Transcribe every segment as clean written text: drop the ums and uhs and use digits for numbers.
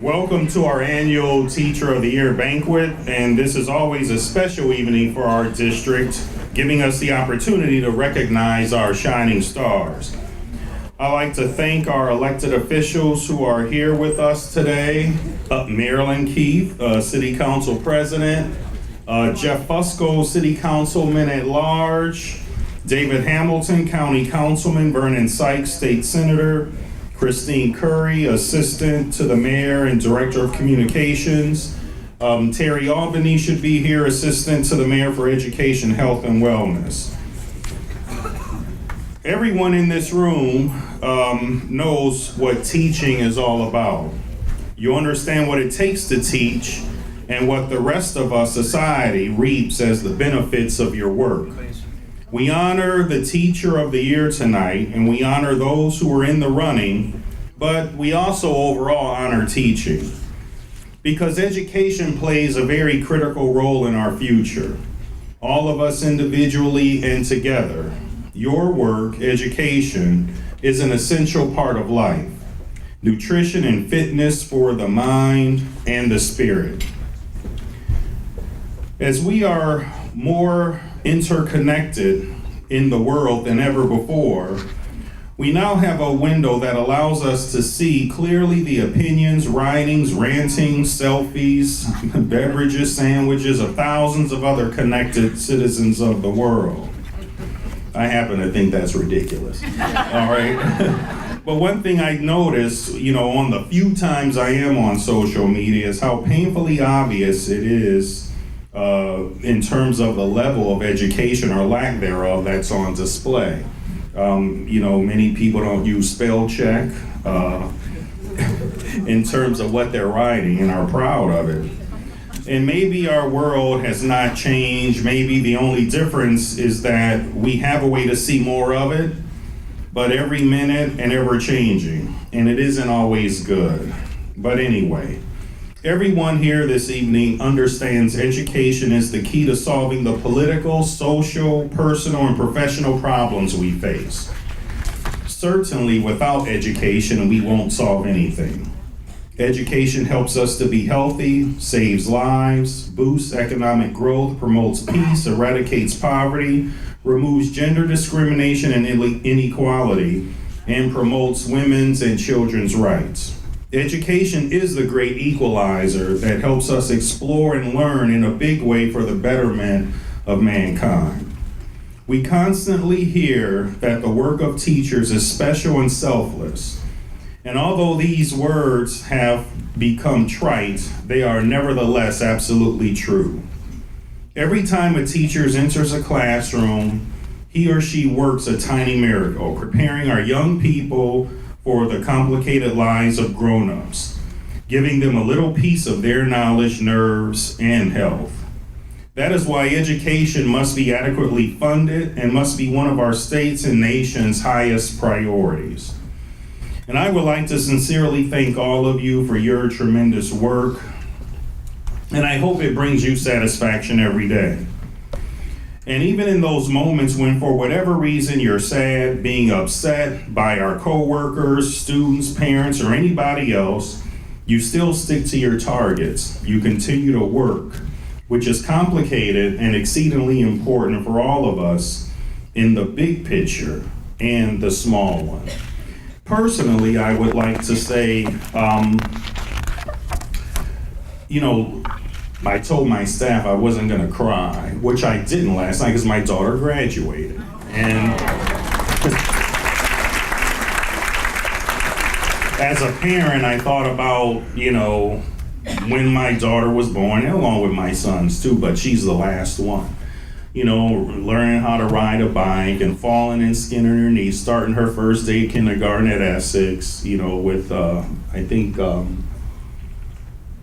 Welcome to our annual Teacher of the Year Banquet, and this is always a special evening for our district, giving us the opportunity to recognize our shining stars. I'd like to thank our elected officials who are here with us today. Marilyn Keith, City Council President, Jeff Fusco, City Councilman at Large, David Hamilton, County Councilman, Vernon Sykes, State Senator, Christine Curry, Assistant to the Mayor and Director of Communications. Terry Albany should be here, Assistant to the Mayor for Education, Health, and Wellness. Everyone in this room knows what teaching is all about. You understand what it takes to teach and what the rest of our society reaps as the benefits of your work. We honor the Teacher of the Year tonight, and we honor those who are in the running, but we also overall honor teaching, because education plays a very critical role in our future. All of us individually and together. Your work, education, is an essential part of life. Nutrition and fitness for the mind and the spirit. As we are more interconnected in the world than ever before, we now have a window that allows us to see clearly the opinions, writings, rantings, selfies, beverages, sandwiches of thousands of other connected citizens of the world. I happen to think that's ridiculous. All right. But one thing I noticed, on the few times I am on social media, is how painfully obvious it is in terms of the level of education or lack thereof that's on display. Many people don't use spell check in terms of what they're writing and are proud of it. And maybe our world has not changed. Maybe the only difference is that we have a way to see more of it, but every minute and ever changing, and it isn't always good. But anyway, everyone here this evening understands education is the key to solving the political, social, personal, and professional problems we face. Certainly, without education, we won't solve anything. Education helps us to be healthy, saves lives, boosts economic growth, promotes peace, eradicates poverty, removes gender discrimination and inequality, and promotes women's and children's rights. Education is the great equalizer that helps us explore and learn in a big way for the betterment of mankind. We constantly hear that the work of teachers is special and selfless. And although these words have become trite, they are nevertheless absolutely true. Every time a teacher enters a classroom, he or she works a tiny miracle, preparing our young people for the complicated lives of grown-ups, giving them a little piece of their knowledge, nerves, and health. That is why education must be adequately funded and must be one of our state's and nation's highest priorities. And I would like to sincerely thank all of you for your tremendous work, and I hope it brings you satisfaction every day. And even in those moments when, for whatever reason, you're sad, being upset by our coworkers, students, parents, or anybody else, you still stick to your targets. You continue to work, which is complicated and exceedingly important for all of us in the big picture and the small one. Personally, I would like to say, I told my staff I wasn't going to cry, which I didn't last night because my daughter graduated. And as a parent, I thought about, when my daughter was born, and along with my sons too, but she's the last one. Learning how to ride a bike and falling and skinning her knees, starting her first day of kindergarten at Essex, with,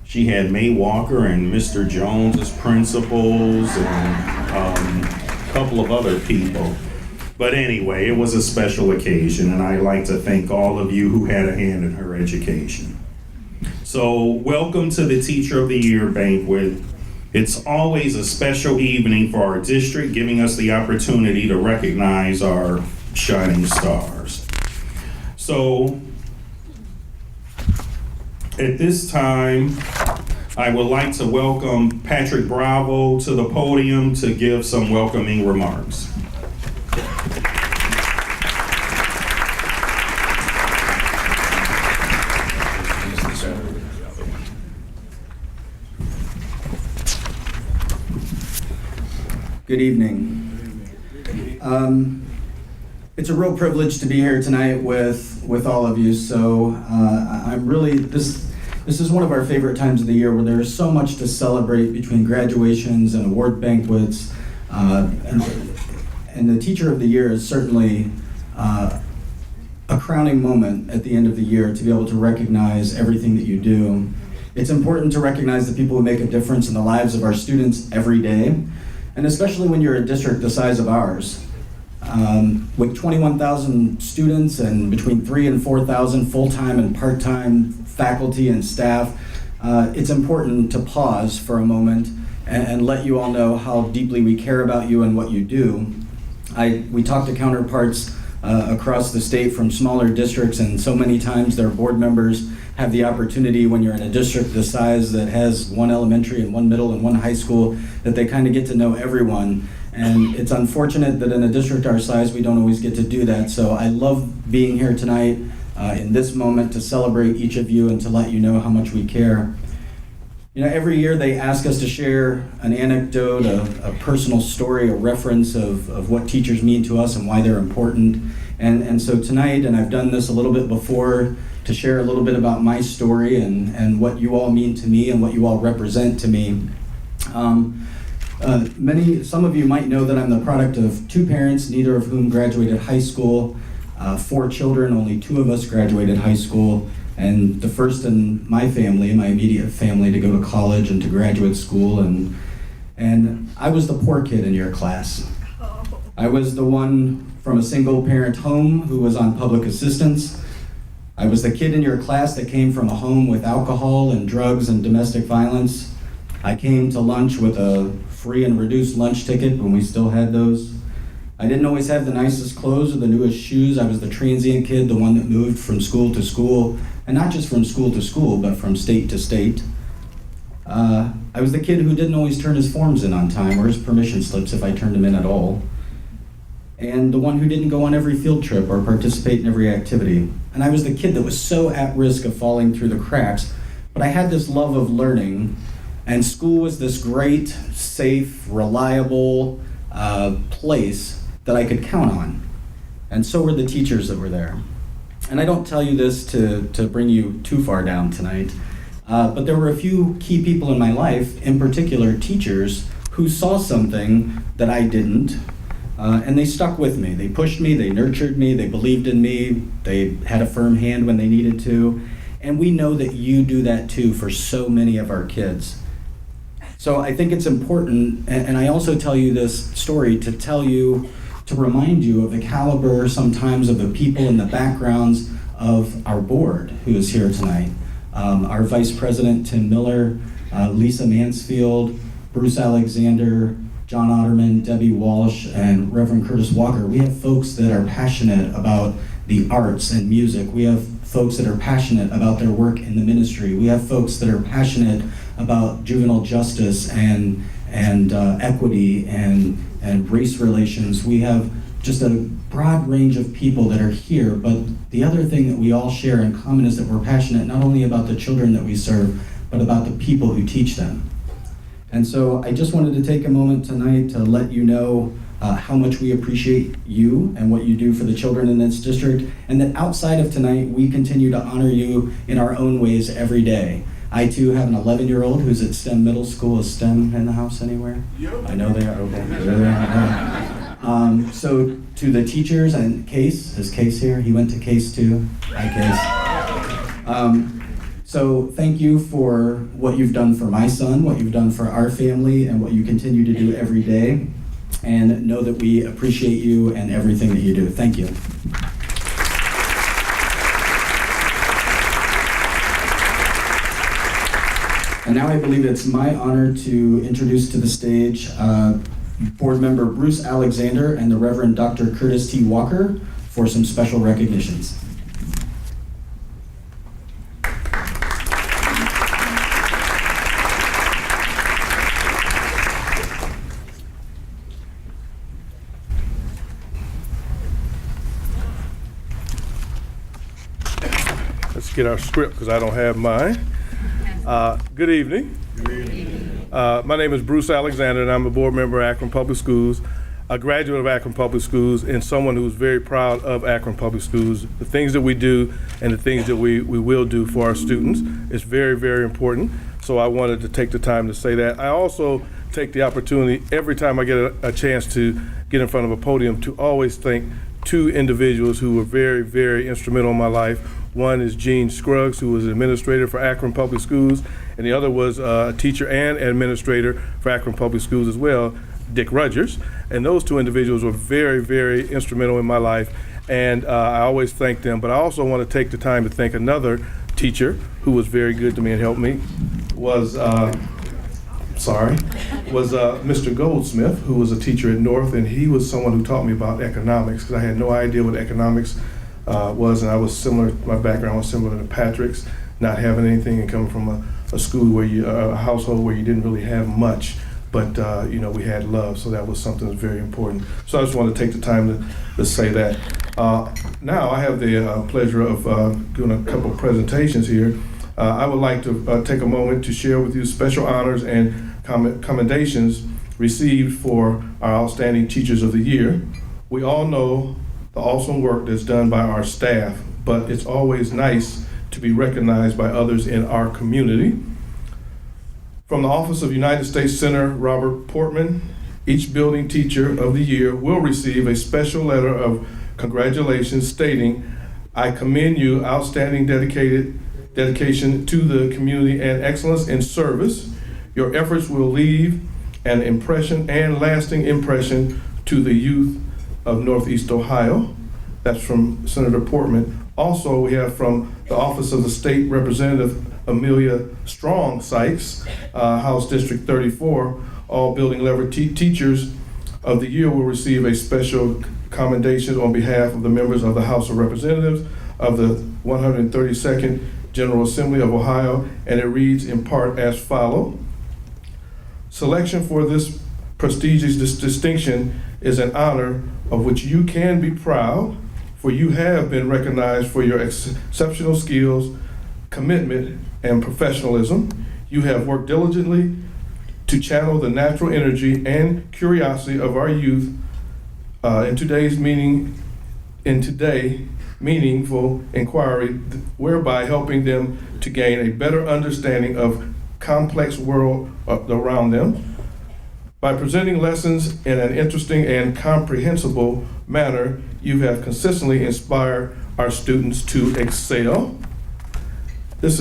she had May Walker and Mr. Jones as principals and a couple of other people. But anyway, it was a special occasion, and I'd like to thank all of you who had a hand in her education. So welcome to the Teacher of the Year Banquet. It's always a special evening for our district, giving us the opportunity to recognize our shining stars. So At this time, I would like to welcome Patrick Bravo to the podium to give some welcoming remarks. Good evening. It's a real privilege to be here tonight with all of you. So I'm really this is one of our favorite times of the year where there's so much to celebrate between graduations and award banquets, and the Teacher of the Year is certainly a crowning moment at the end of the year to be able to recognize everything that you do. It's important to recognize the people who make a difference in the lives of our students every day. And especially when you're a district the size of ours, with 21,000 students and between 3,000 and 4,000 full-time and part-time faculty and staff, it's important to pause for a moment and let you all know how deeply we care about you and what you do. We talk to counterparts across the state from smaller districts, and so many times their board members have the opportunity when you're in a district this size that has one elementary and one middle and one high school that they kind of get to know everyone. And it's unfortunate that in a district our size we don't always get to do that. So I love being here tonight in this moment to celebrate each of you and to let you know how much we care. You know, every year they ask us to share an anecdote, a personal story, a reference of what teachers mean to us and why they're important. And so tonight, and I've done this a little bit before, to share a little bit about my story and what you all mean to me and what you all represent to me. Some of you might know that I'm the product of two parents, neither of whom graduated high school, 4 children, only 2 of us graduated high school, and the first in my family, my immediate family, to go to college and to graduate school, and I was the poor kid in your class. I was the one from a single parent home who was on public assistance. I was the kid in your class that came from a home with alcohol and drugs and domestic violence. I came to lunch with a free and reduced lunch ticket when we still had those. I didn't always have the nicest clothes or the newest shoes. I was the transient kid, the one that moved from school to school, and not just from school to school, but from state to state. I was the kid who didn't always turn his forms in on time or his permission slips if I turned them in at all. And the one who didn't go on every field trip or participate in every activity. And I was the kid that was so at risk of falling through the cracks, but I had this love of learning, and school was this great, safe, reliable place that I could count on. And so were the teachers that were there. And I don't tell you this to bring you too far down tonight, but there were a few key people in my life, in particular teachers, who saw something that I didn't, and they stuck with me. They pushed me, they nurtured me, they believed in me, they had a firm hand when they needed to, and we know that you do that too for so many of our kids. So I think it's important, and I also tell you this story to remind you of the caliber sometimes of the people and the backgrounds of our board who is here tonight. Our Vice President, Tim Miller, Lisa Mansfield, Bruce Alexander, John Otterman, Debbie Walsh, and Reverend Curtis Walker. We have folks that are passionate about the arts and music. We have folks that are passionate about their work in the ministry. We have folks that are passionate about juvenile justice and equity and race relations. We have just a broad range of people that are here, but the other thing that we all share in common is that we're passionate not only about the children that we serve, but about the people who teach them. And so I just wanted to take a moment tonight to let you know how much we appreciate you and what you do for the children in this district, and that outside of tonight, we continue to honor you in our own ways every day. I too have an 11-year-old who's at STEM Middle School. Is STEM in the house anywhere? Yep. I know they are. Okay. There they are. So to the teachers and Case, is Case here? He went to Case too. Hi, Case. So thank you for what you've done for my son, what you've done for our family, and what you continue to do every day. And know that we appreciate you and everything that you do. Thank you. And now I believe it's my honor to introduce to the stage Board Member Bruce Alexander and the Reverend Dr. Curtis T. Walker for some special recognitions. Let's get our script because I don't have mine. Good evening. My name is Bruce Alexander, and I'm a board member at Akron Public Schools, a graduate of Akron Public Schools, and someone who's very proud of Akron Public Schools. The things that we do and the things that we will do for our students is very, very important. So I wanted to take the time to say that. I also take the opportunity every time I get a chance to get in front of a podium to always thank two individuals who were very, very instrumental in my life. One is Gene Scruggs, who was an administrator for Akron Public Schools, and the other was a teacher and administrator for Akron Public Schools as well, Dick Rogers. And those two individuals were very, very instrumental in my life, and I always thank them. But I also want to take the time to thank another teacher who was very good to me and helped me, was Mr. Goldsmith, who was a teacher at North, and he was someone who taught me about economics, because I had no idea what economics was, and I was similar, my background was similar to Patrick's, not having anything and coming from a school where a household where you didn't really have much, but we had love, so that was something that's very important. So I just want to take the time to say that. Now I have the pleasure of doing a couple of presentations here. I would like to take a moment to share with you special honors and commendations received for our outstanding teachers of the year. We all know the awesome work that's done by our staff, but it's always nice to be recognized by others in our community. From the Office of United States Senator Robert Portman, each building teacher of the year will receive a special letter of congratulations stating, "I commend you outstanding dedication to the community and excellence in service. Your efforts will leave an impression and lasting impression to the youth of Northeast Ohio." That's from Senator Portman. Also, we have from the Office of the State Representative Amelia Strong Sykes, House District 34, all building level teachers of the year will receive a special commendation on behalf of the members of the House of Representatives of the 132nd General Assembly of Ohio, and it reads in part as follows. Selection for this prestigious distinction is an honor of which you can be proud, for you have been recognized for your exceptional skills, commitment, and professionalism. You have worked diligently to channel the natural energy and curiosity of our youth in today's meaningful inquiry, whereby helping them to gain a better understanding of complex world around them. By presenting lessons in an interesting and comprehensible manner, you have consistently inspired our students to excel. This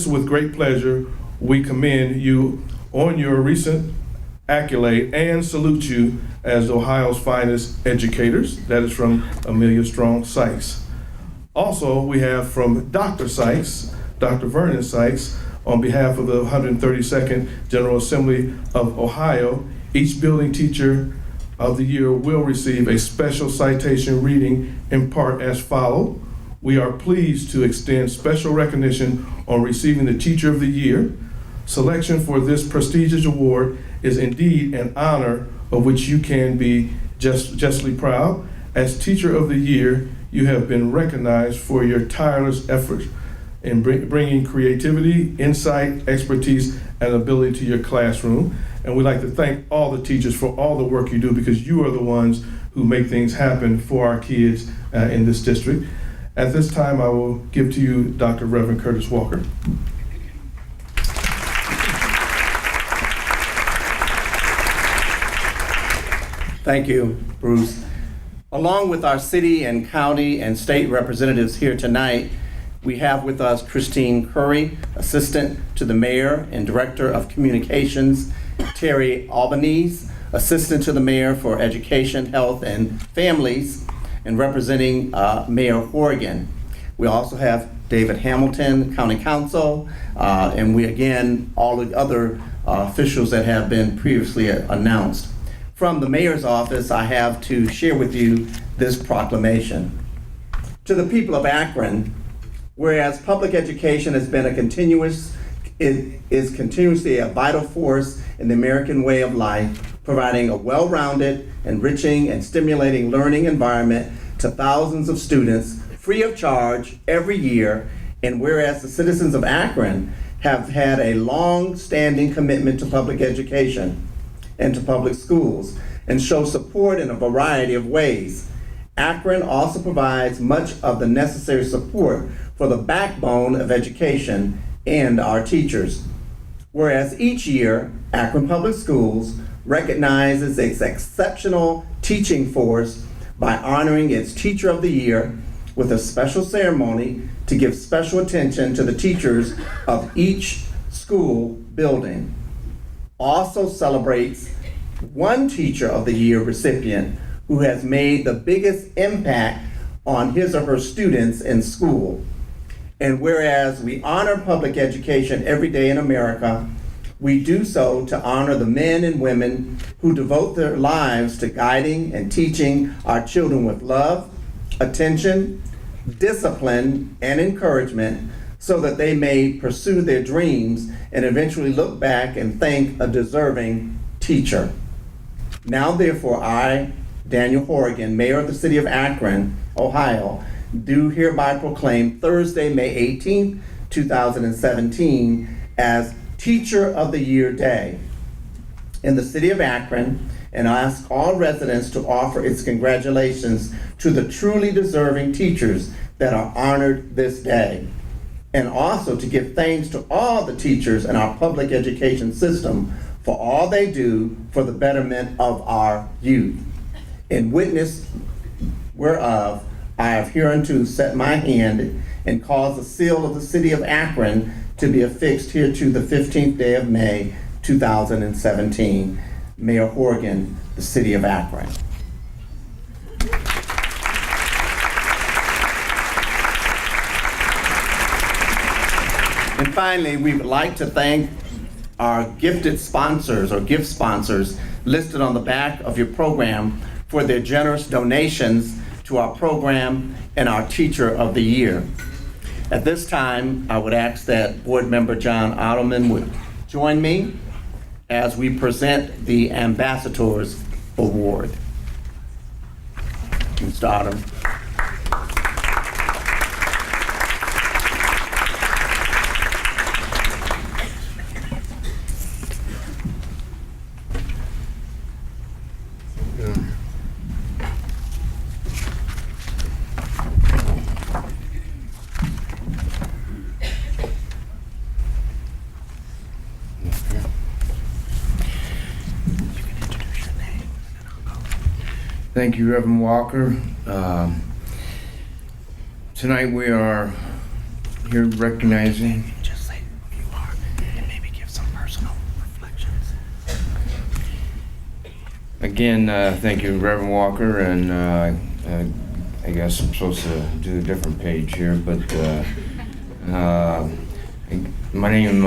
with great pleasure, we commend you on your recent accolade and salute you as Ohio's finest educators. That is from Amelia Strong Sykes. Also, we have from Dr. Sykes, Dr. Vernon Sykes, on behalf of the 132nd General Assembly of Ohio, each building teacher of the year will receive a special citation reading in part as follows. We are pleased to extend special recognition on receiving the Teacher of the Year. Selection for this prestigious award is indeed an honor of which you can be justly proud. As Teacher of the Year, you have been recognized for your tireless efforts in bringing creativity, insight, expertise, and ability to your classroom. And we'd like to thank all the teachers for all the work you do, because you are the ones who make things happen for our kids in this district. At this time, I will give to you Dr. Reverend Curtis Walker. Thank you, Bruce. Along with our city and county and state representatives here tonight, we have with us Christine Curry, Assistant to the Mayor and Director of Communications, Terry Albanese, Assistant to the Mayor for Education, Health, and Families, and representing Mayor Horgan. We also have David Hamilton, County Council, and we again, all the other officials that have been previously announced. From the Mayor's office, I have to share with you this proclamation. To the people of Akron, whereas public education has been is continuously a vital force in the American way of life, providing a well-rounded, enriching, and stimulating learning environment to thousands of students free of charge every year. And whereas the citizens of Akron have had a long-standing commitment to public education and to public schools and show support in a variety of ways, Akron also provides much of the necessary support for the backbone of education and our teachers. Whereas each year, Akron Public Schools recognizes its exceptional teaching force by honoring its Teacher of the Year with a special ceremony to give special attention to the teachers of each school building. Also celebrates one Teacher of the Year recipient who has made the biggest impact on his or her students in school. And whereas we honor public education every day in America, we do so to honor the men and women who devote their lives to guiding and teaching our children with love, attention, discipline, and encouragement so that they may pursue their dreams and eventually look back and thank a deserving teacher. Now therefore, I, Daniel Horrigan, Mayor of the City of Akron, Ohio, do hereby proclaim Thursday, May 18th, 2017 as Teacher of the Year Day in the City of Akron, and ask all residents to offer its congratulations to the truly deserving teachers that are honored this day, and also to give thanks to all the teachers in our public education system for all they do for the betterment of our youth. In witness whereof, I have hereunto set my hand and caused the seal of the City of Akron to be affixed hereto the 15th day of May, 2017. Mayor Horrigan, the City of Akron. And finally, we would like to thank our gifted sponsors or gift sponsors listed on the back of your program for their generous donations to our program and our Teacher of the Year. At this time, I would ask that Board Member John Ottoman would join me as we present the Ambassadors Award. Mr. Ottoman. Thank you, Reverend Walker. Tonight we are here recognizing. Just say who you are and maybe give some personal reflections. Again, thank you, Reverend Walker, and I guess I'm supposed to do a different page here, but my name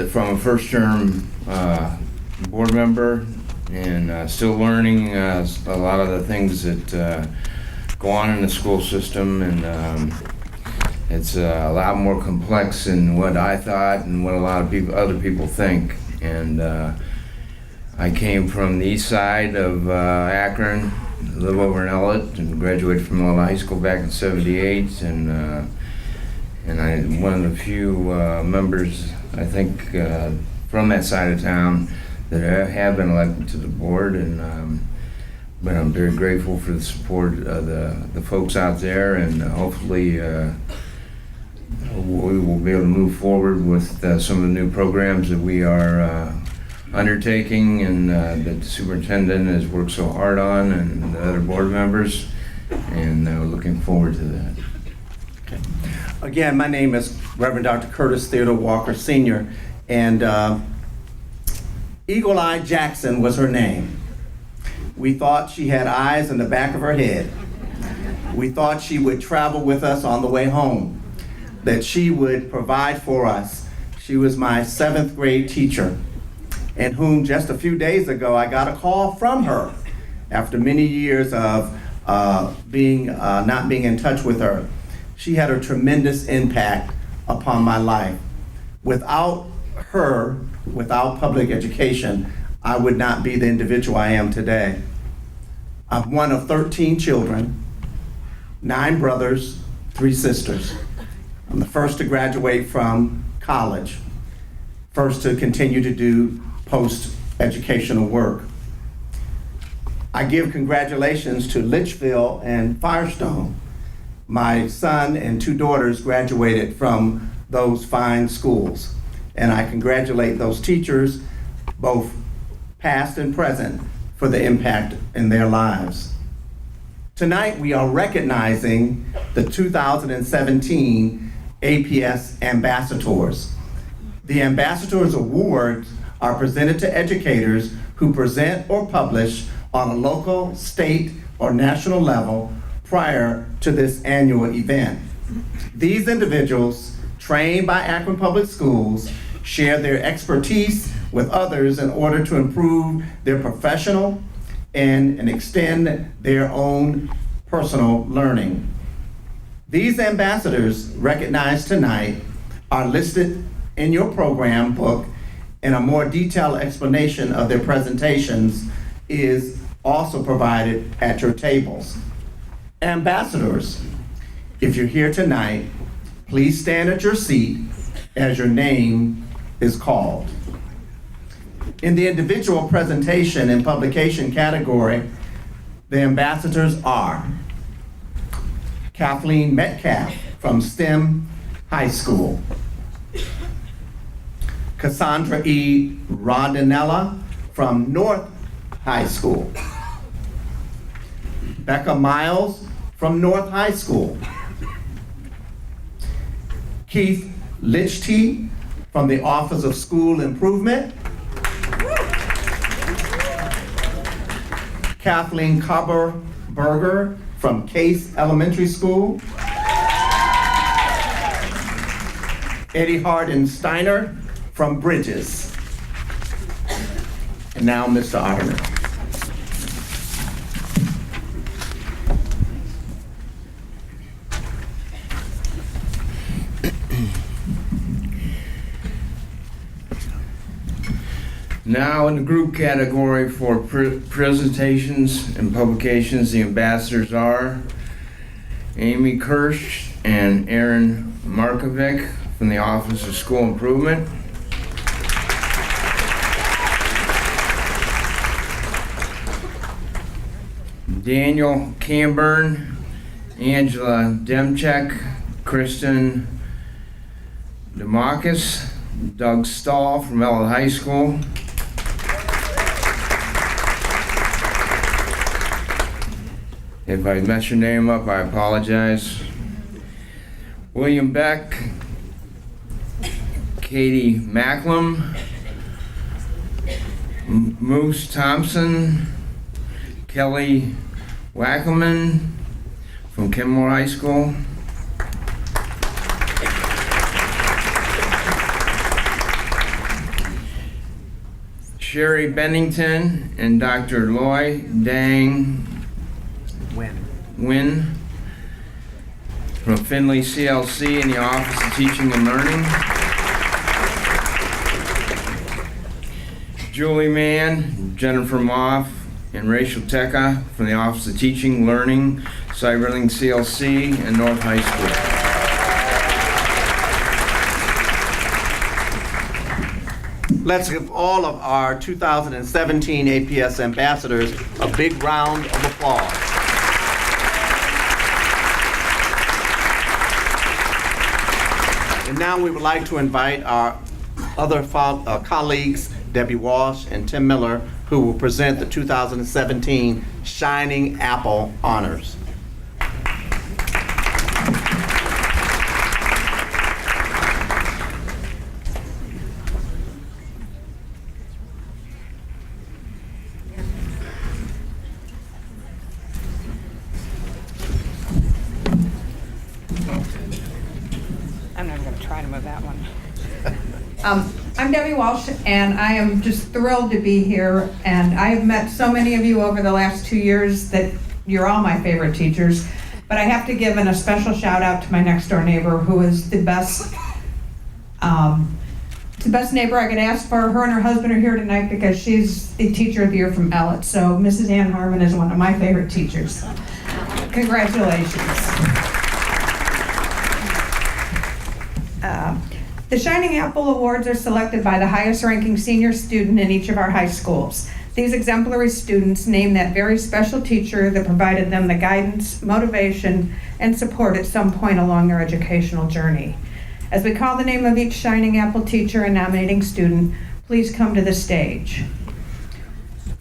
from a first term board member, and still learning a lot of the things that go on in the school system, and it's a lot more complex than what I thought and what a lot of other people think. And I came from the east side of Akron, live over in Ellet, and graduated from Ellet High School back in '78, and I'm one of the few members, I think, from that side of town that have been elected to the board, and but I'm very grateful for the support of the folks out there, and hopefully we will be able to move forward with some of the new programs that we are undertaking, and that the superintendent has worked so hard on, and the other board members, and we're looking forward to that. Okay. Again, my name is Reverend Dr. Curtis Theodore Walker Sr., and Eagle Eye Jackson was her name. We thought she had eyes in the back of her head. We thought she would travel with us on the way home, that she would provide for us. She was my 7th grade teacher, and whom just a few days ago I got a call from her after many years of not being in touch with her. She had a tremendous impact upon my life. Without her, without public education, I would not be the individual I am today. I'm one of 13 children. 9 brothers, 3 sisters. I'm the first to graduate from college, first to continue to do post-educational work. I give congratulations to Litchfield and Firestone. My son and 2 daughters graduated from those fine schools, and I congratulate those teachers, both past and present, for the impact in their lives. Tonight, we are recognizing the 2017 APS Ambassadors. The Ambassadors Awards are presented to educators who present or publish on a local, state, or national level prior to this annual event. These individuals, trained by Akron Public Schools, share their expertise with others in order to improve their professional and extend their own personal learning. These ambassadors recognized tonight are listed in your program book, and a more detailed explanation of their presentations is also provided at your tables. Ambassadors, if you're here tonight, please stand at your seat as your name is called. In the individual presentation and publication category, the ambassadors are Kathleen Metcalf from STEM High School, Cassandra E. Rondinella from North High School, Becca Miles from North High School, Keith Lichty from the Office of School Improvement, Kathleen Berger from Case Elementary School, Eddie Hardin Steiner from Bridges. And now Mr. Otterman. Now in the group category for presentations and publications, the ambassadors are Amy Kirsch and Aaron Markovic from the Office of School Improvement, Daniel Camburn, Angela Demchek, Kristen Demakis, Doug Stahl from Ella High School, if I mess your name up, I apologize. William Beck, Katie Macklem, Moose Thompson, Kelly Wackelman from Kenmore High School, Sherry Bennington and Dr. Loy Dang Win from Findlay CLC in the Office of Teaching and Learning, Julie Mann, Jennifer Moff, and Rachel Teka from the Office of Teaching, Learning, Cyberlink CLC, and North High School. Let's give all of our 2017 APS ambassadors a big round of applause. And now we would like to invite our other colleagues, Debbie Walsh and Tim Miller, who will present the 2017 Shining Apple Honors. I'm not going to try to move that one. I'm Debbie Walsh, and I am just thrilled to be here. And I have met so many of you over the last 2 years that you're all my favorite teachers. But I have to give a special shout out to my next door neighbor, who is the best neighbor I could ask for. Her and her husband are here tonight because she's the Teacher of the Year from Ellett. So Mrs. Ann Harmon is one of my favorite teachers. Congratulations. The Shining Apple Awards are selected by the highest ranking senior student in each of our high schools. These exemplary students name that very special teacher that provided them the guidance, motivation, and support at some point along their educational journey. As we call the name of each Shining Apple teacher and nominating student, please come to the stage.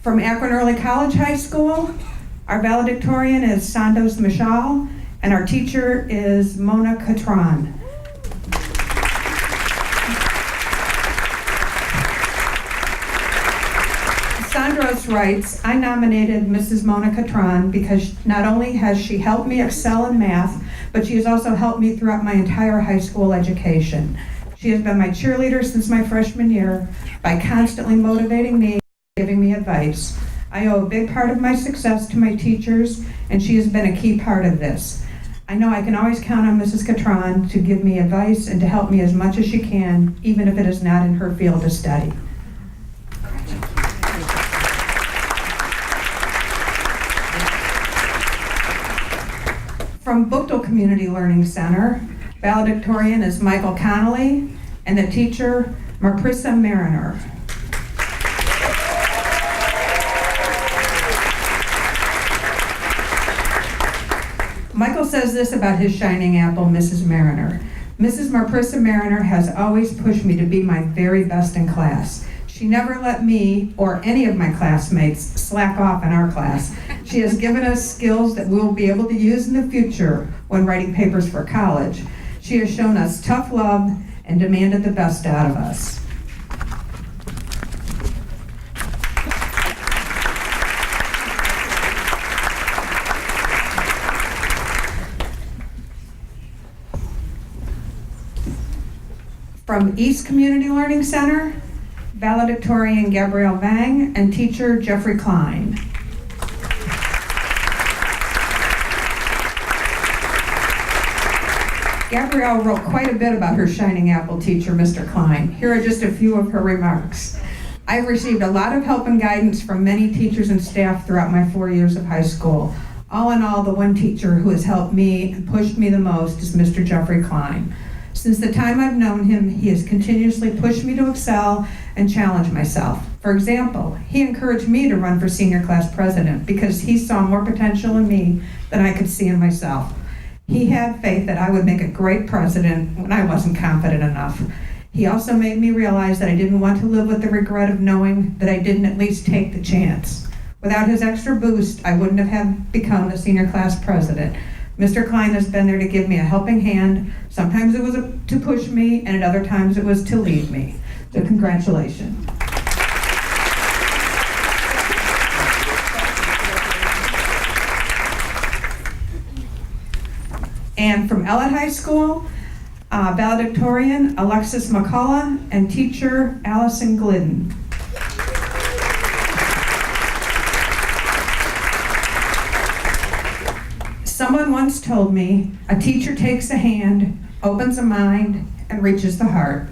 From Akron Early College High School, our valedictorian is Sandos Mishal, and our teacher is Mona Catron. Sandros writes, I nominated Mrs. Mona Catron because not only has she helped me excel in math, but she has also helped me throughout my entire high school education. She has been my cheerleader since my freshman year by constantly motivating me and giving me advice. I owe a big part of my success to my teachers, and she has been a key part of this. I know I can always count on Mrs. Catron to give me advice and to help me as much as she can, even if it is not in her field of study. From Bookdale Community Learning Center, valedictorian is Michael Connolly, and the teacher, Marprissa Mariner. Michael says this about his shining apple, Mrs. Mariner. Mrs. Marprissa Mariner has always pushed me to be my very best in class. She never let me or any of my classmates slack off in our class. She has given us skills that we will be able to use in the future when writing papers for college. She has shown us tough love and demanded the best out of us. From East Community Learning Center, valedictorian Gabrielle Vang and teacher Jeffrey Klein. Gabrielle wrote quite a bit about her shining apple teacher, Mr. Klein. Here are just a few of her remarks. I've received a lot of help and guidance from many teachers and staff throughout my 4 years of high school. All in all, the one teacher who has helped me and pushed me the most is Mr. Jeffrey Klein. Since the time I've known him, he has continuously pushed me to excel and challenge myself. For example, he encouraged me to run for senior class president because he saw more potential in me than I could see in myself. He had faith that I would make a great president when I wasn't confident enough. He also made me realize that I didn't want to live with the regret of knowing that I didn't at least take the chance. Without his extra boost, I wouldn't have become the senior class president. Mr. Klein has been there to give me a helping hand. Sometimes it was to push me, and at other times it was to lead me. So congratulations. And from Ellett High School, valedictorian Alexis McCullough and teacher Allison Glidden. Someone once told me, a teacher takes a hand, opens a mind, and reaches the heart.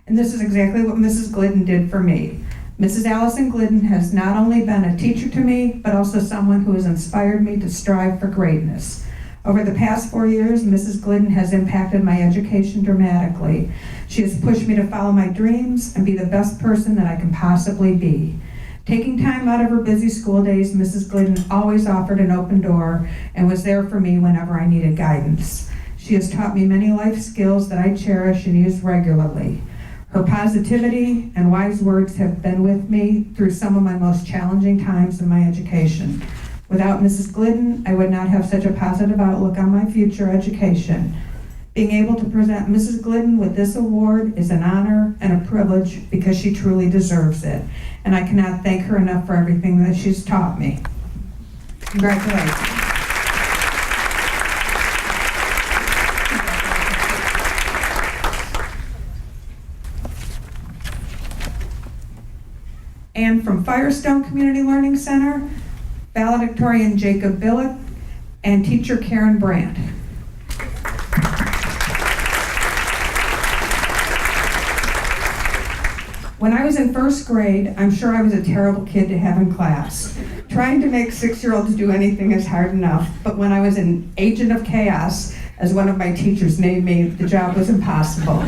And this is exactly what Mrs. Glidden did for me. Mrs. Allison Glidden has not only been a teacher to me, but also someone who has inspired me to strive for greatness. Over the past 4 years, Mrs. Glidden has impacted my education dramatically. She has pushed me to follow my dreams and be the best person that I can possibly be. Taking time out of her busy school days, Mrs. Glidden always offered an open door and was there for me whenever I needed guidance. She has taught me many life skills that I cherish and use regularly. Her positivity and wise words have been with me through some of my most challenging times in my education. Without Mrs. Glidden, I would not have such a positive outlook on my future education. Being able to present Mrs. Glidden with this award is an honor and a privilege because she truly deserves it. And I cannot thank her enough for everything that she's taught me. Congratulations. And from Firestone Community Learning Center, valedictorian Jacob Billick and teacher Karen Brandt. When I was in first grade, I'm sure I was a terrible kid to have in class. Trying to make 6-year-olds do anything is hard enough, but when I was an agent of chaos, as one of my teachers named me, the job was impossible.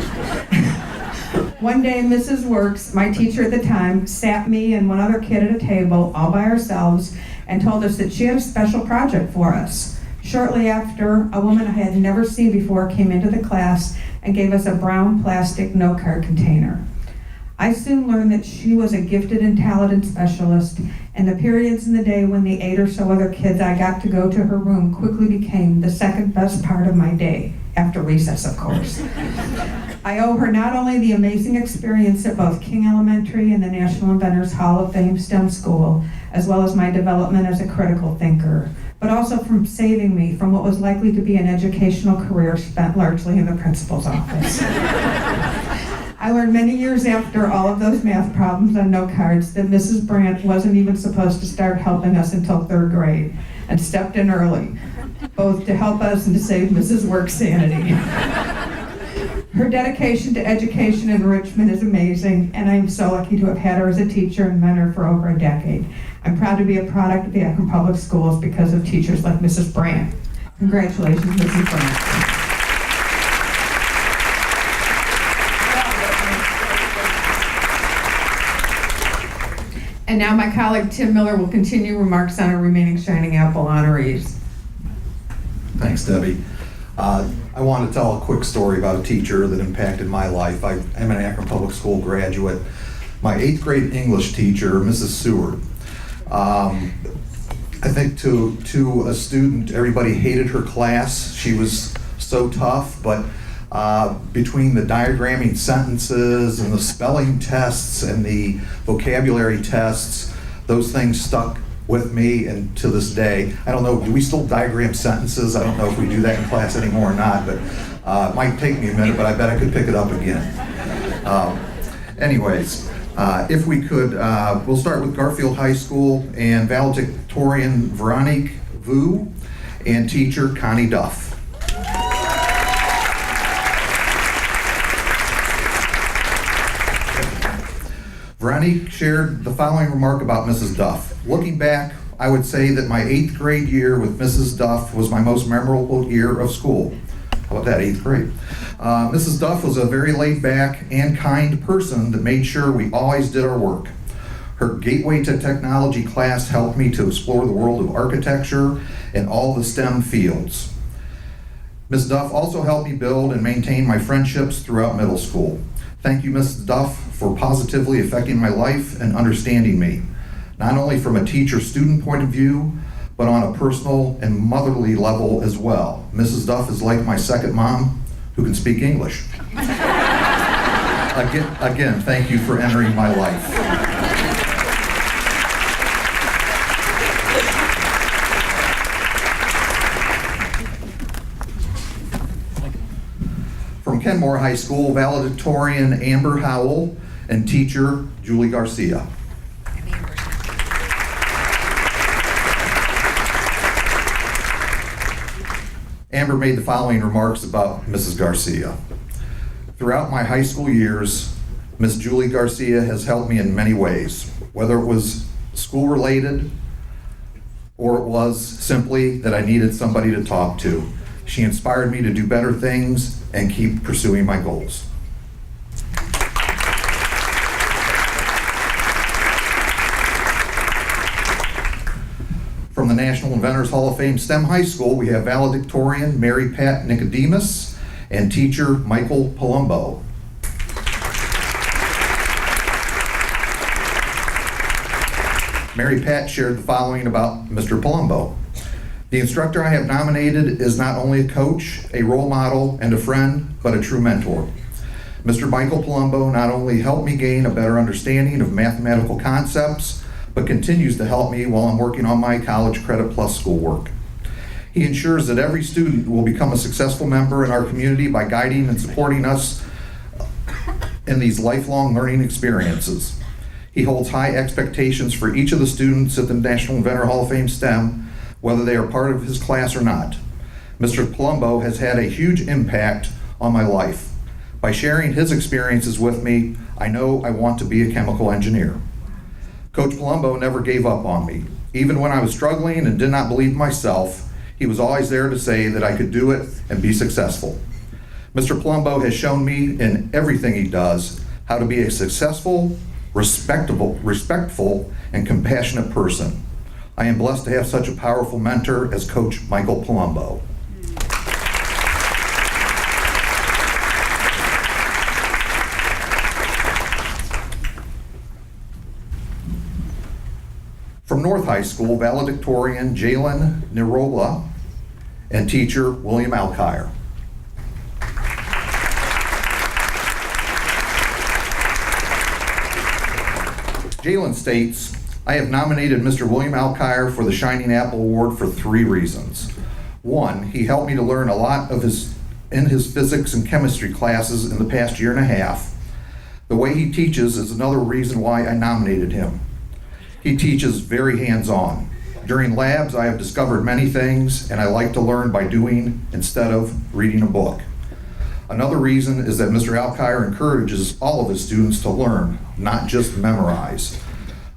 One day, Mrs. Works, my teacher at the time, sat me and one other kid at a table, all by ourselves, and told us that she had a special project for us. Shortly after, a woman I had never seen before came into the class and gave us a brown plastic note card container. I soon learned that she was a gifted and talented specialist, and the periods in the day when the 8 or so other kids I got to go to her room quickly became the second best part of my day, after recess, of course. I owe her not only the amazing experience at both King Elementary and the National Inventors Hall of Fame STEM School, as well as my development as a critical thinker, but also from saving me from what was likely to be an educational career spent largely in the principal's office. I learned many years after all of those math problems on note cards that Mrs. Brandt wasn't even supposed to start helping us until 3rd grade, and stepped in early, both to help us and to save Mrs. Work's sanity. Her dedication to education and enrichment is amazing, and I am so lucky to have had her as a teacher and mentor for over a decade. I'm proud to be a product of the Akron Public Schools because of teachers like Mrs. Brandt. Congratulations, Mrs. Brandt. And now my colleague Tim Miller will continue remarks on our remaining Shining Apple honorees. Thanks, Debbie. I want to tell a quick story about a teacher that impacted my life. I am an Akron Public School graduate. My 8th grade English teacher, Mrs. Seward. I think to a student, everybody hated her class. She was so tough, but between the diagramming sentences and the spelling tests and the vocabulary tests, those things stuck with me and to this day. I don't know, do we still diagram sentences? I don't know if we do that in class anymore or not, but it might take me a minute, but I bet I could pick it up again. Anyways, if we could, we'll start with Garfield High School and valedictorian Veronique Vu and teacher Connie Duff. Veronique shared the following remark about Mrs. Duff. Looking back, I would say that my 8th grade year with Mrs. Duff was my most memorable year of school. How about that, 8th grade? Mrs. Duff was a very laid-back and kind person that made sure we always did our work. Her Gateway to Technology class helped me to explore the world of architecture and all the STEM fields. Ms. Duff also helped me build and maintain my friendships throughout middle school. Thank you, Mrs. Duff, for positively affecting my life and understanding me, not only from a teacher-student point of view, but on a personal and motherly level as well. Mrs. Duff is like my second mom who can speak English. Again, thank you for entering my life. From Kenmore High School, valedictorian Amber Howell and teacher Julie Garcia. Amber made the following remarks about Mrs. Garcia. Throughout my high school years, Miss Julie Garcia has helped me in many ways, whether it was school-related or it was simply that I needed somebody to talk to. She inspired me to do better things and keep pursuing my goals. From the National Inventors Hall of Fame STEM High School, we have valedictorian Mary Pat Nicodemus and teacher Michael Palumbo. Mary Pat shared the following about Mr. Palumbo. The instructor I have nominated is not only a coach, a role model, and a friend, but a true mentor. Mr. Michael Palumbo not only helped me gain a better understanding of mathematical concepts, but continues to help me while I'm working on my College Credit Plus schoolwork. He ensures that every student will become a successful member in our community by guiding and supporting us in these lifelong learning experiences. He holds high expectations for each of the students at the National Inventor Hall of Fame STEM, whether they are part of his class or not. Mr. Palumbo has had a huge impact on my life. By sharing his experiences with me, I know I want to be a chemical engineer. Coach Palumbo never gave up on me. Even when I was struggling and did not believe myself, he was always there to say that I could do it and be successful. Mr. Palumbo has shown me in everything he does how to be a successful, respectful, and compassionate person. I am blessed to have such a powerful mentor as Coach Michael Palumbo. From North High School, valedictorian Jalen Nirola and teacher William Alkire. Jalen states, I have nominated Mr. William Alkire for the Shining Apple Award for 3 reasons. 1, he helped me to learn a lot in his physics and chemistry classes in the past year and a half. The way he teaches is another reason why I nominated him. He teaches very hands-on. During labs, I have discovered many things, and I like to learn by doing instead of reading a book. Another reason is that Mr. Alkire encourages all of his students to learn, not just memorize.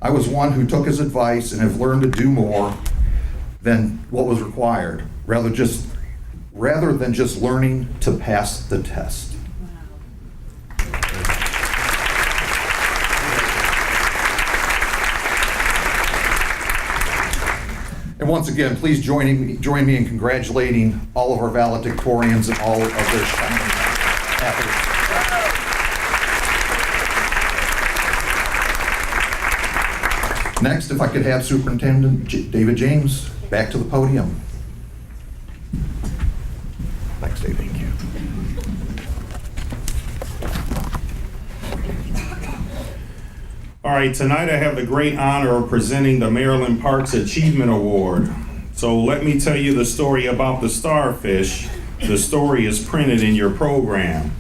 I was one who took his advice and have learned to do more than what was required, rather than just learning to pass the test. And once again, please join me in congratulating all of our valedictorians and all of their shining athletes. Next, if I could have Superintendent David James back to the podium. Thanks, David. Thank you. All right, tonight I have the great honor of presenting the Maryland Parks Achievement Award. So let me tell you the story about the starfish. The story is printed in your program.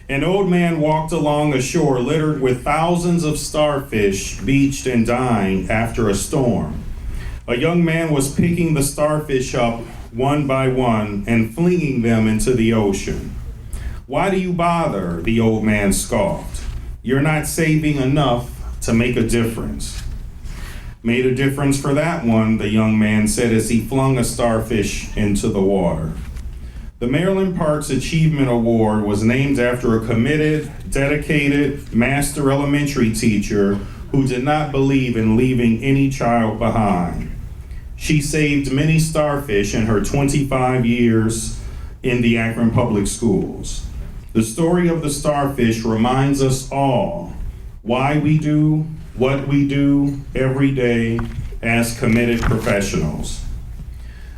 An old man walked along a shore littered with thousands of starfish beached and dying after a storm. A young man was picking the starfish up one by one and flinging them into the ocean. Why do you bother? The old man scoffed. You're not saving enough to make a difference. Made a difference for that one, the young man said as he flung a starfish into the water. The Maryland Parks Achievement Award was named after a committed, dedicated master elementary teacher who did not believe in leaving any child behind. She saved many starfish in her 25 years in the Akron Public Schools. The story of the starfish reminds us all why we do what we do every day as committed professionals.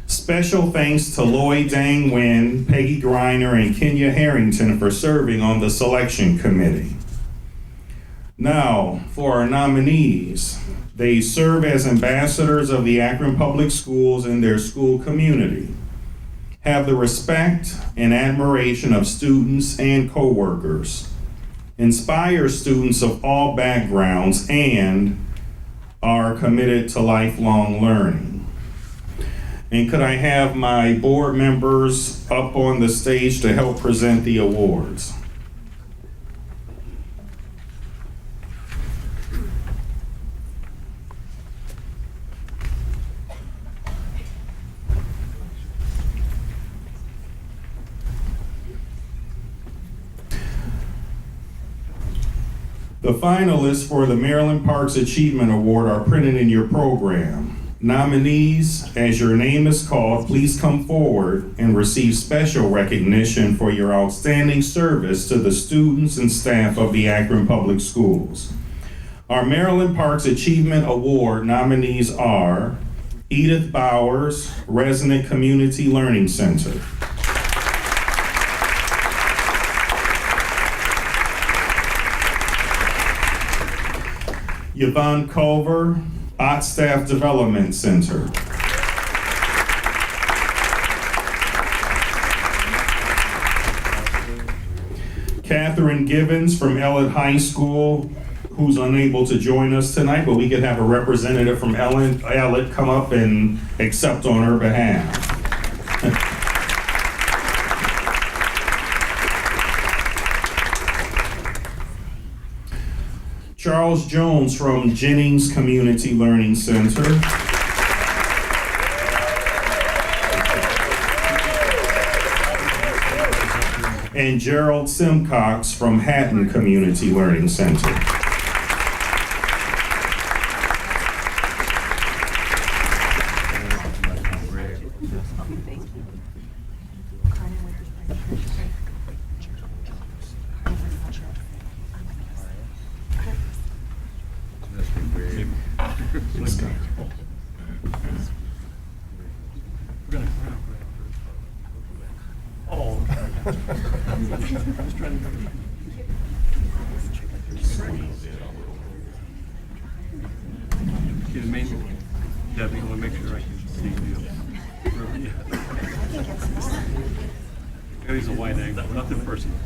Special thanks to Lloyd Dang Nguyen, Peggy Griner, and Kenya Harrington for serving on the selection committee. Now, for our nominees, they serve as ambassadors of the Akron Public Schools in their school community, have the respect and admiration of students and coworkers, inspire students of all backgrounds, and are committed to lifelong learning. And could I have my board members up on the stage to help present the awards? The finalists for the Maryland Parks Achievement Award are printed in your program. Nominees, as your name is called, please come forward and receive special recognition for your outstanding service to the students and staff of the Akron Public Schools. Our Maryland Parks Achievement Award nominees are Edith Bowers, Resonant Community Learning Center. Yvonne Culver, Ott Staff Development Center. Catherine Givens from Ellett High School, who's unable to join us tonight, but we could have a representative from Ellett come up and accept on her behalf. Charles Jones from Jennings Community Learning Center. And Gerald Simcox from Hatton Community Learning Center. Debbie, I want to make sure I can see you. He's a wide angle, nothing personal.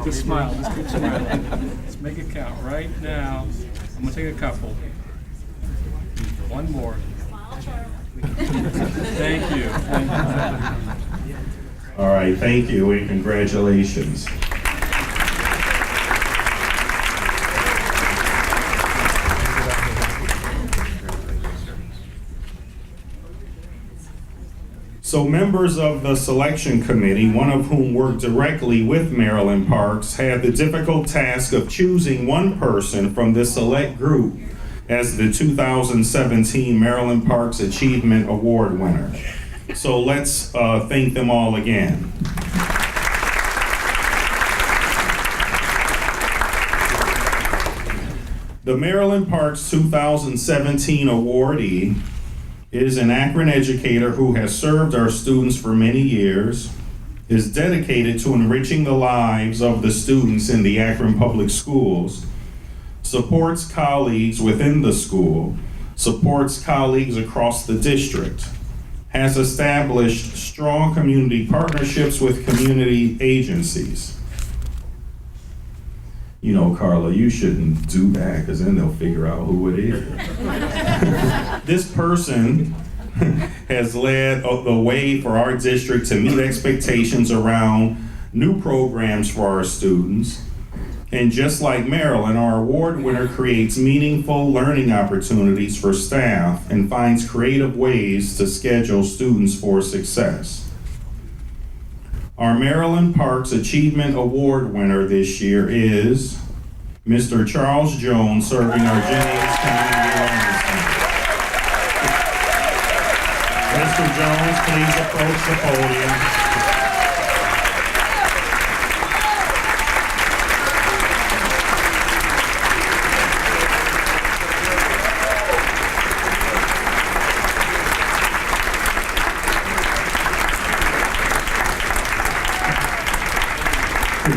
Just smile, just keep smiling. Let's make it count right now. I'm gonna take a couple. One more. Thank you. All right, thank you and congratulations. So members of the selection committee, one of whom worked directly with Maryland Parks, had the difficult task of choosing one person from this select group as the 2017 Maryland Parks Achievement Award winner. So let's thank them all again. The Maryland Parks 2017 awardee is an Akron educator who has served our students for many years, is dedicated to enriching the lives of the students in the Akron Public Schools, supports colleagues within the school, supports colleagues across the district, has established strong community partnerships with community agencies. You know, Carla, you shouldn't do that because then they'll figure out who it is. This person has led the way for our district to meet expectations around new programs for our students. And just like Maryland, our award winner creates meaningful learning opportunities for staff and finds creative ways to schedule students for success. Our Maryland Parks Achievement Award winner this year is Mr. Charles Jones, serving our Jennings Community Learning Center. Mr. Jones, please approach the podium.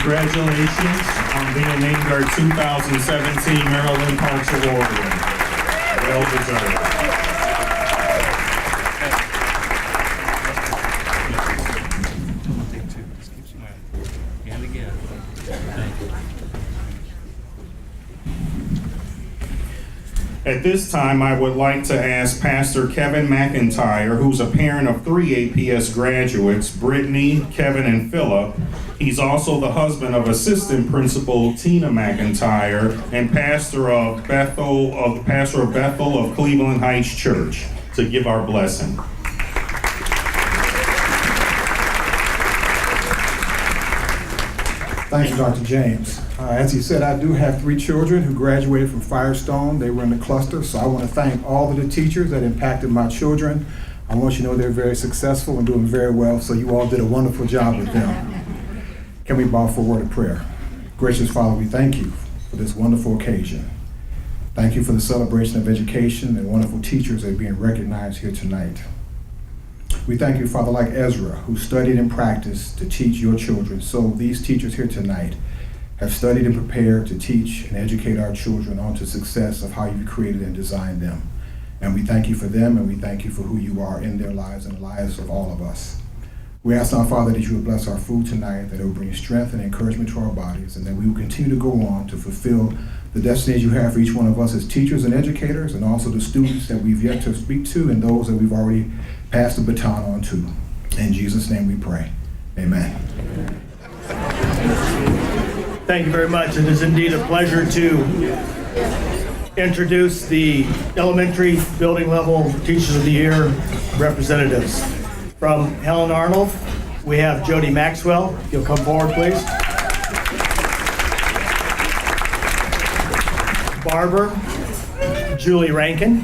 Congratulations on being named our 2017 Maryland Parks Award winner. Well deserved. Take two, just keep smiling. And again. Thank you. At this time, I would like to ask Pastor Kevin McIntyre, who's a parent of 3 APS graduates, Brittany, Kevin, and Philip. He's also the husband of Assistant Principal Tina McIntyre and pastor of Bethel of Cleveland Heights Church, to give our blessing. Thank you, Dr. James. As he said, I do have 3 children who graduated from Firestone. They were in the cluster, so I want to thank all of the teachers that impacted my children. I want you to know they're very successful and doing very well, so you all did a wonderful job with them. Can we bow for a word of prayer? Gracious Father, we thank you for this wonderful occasion. Thank you for the celebration of education and wonderful teachers that are being recognized here tonight. We thank you, Father, like Ezra, who studied and practiced to teach your children. So these teachers here tonight have studied and prepared to teach and educate our children on to success of how you created and designed them. And we thank you for them, and we thank you for who you are in their lives and the lives of all of us. We ask now, Father, that you would bless our food tonight, that it will bring strength and encouragement to our bodies, and that we will continue to go on to fulfill the destinies you have for each one of us as teachers and educators, and also the students that we've yet to speak to and those that we've already passed the baton on to. In Jesus' name we pray. Amen. Thank you very much. It is indeed a pleasure to introduce the elementary building level Teachers of the Year representatives. From Helen Arnold, we have Jody Maxwell. If you'll come forward, please. Barber, Julie Rankin.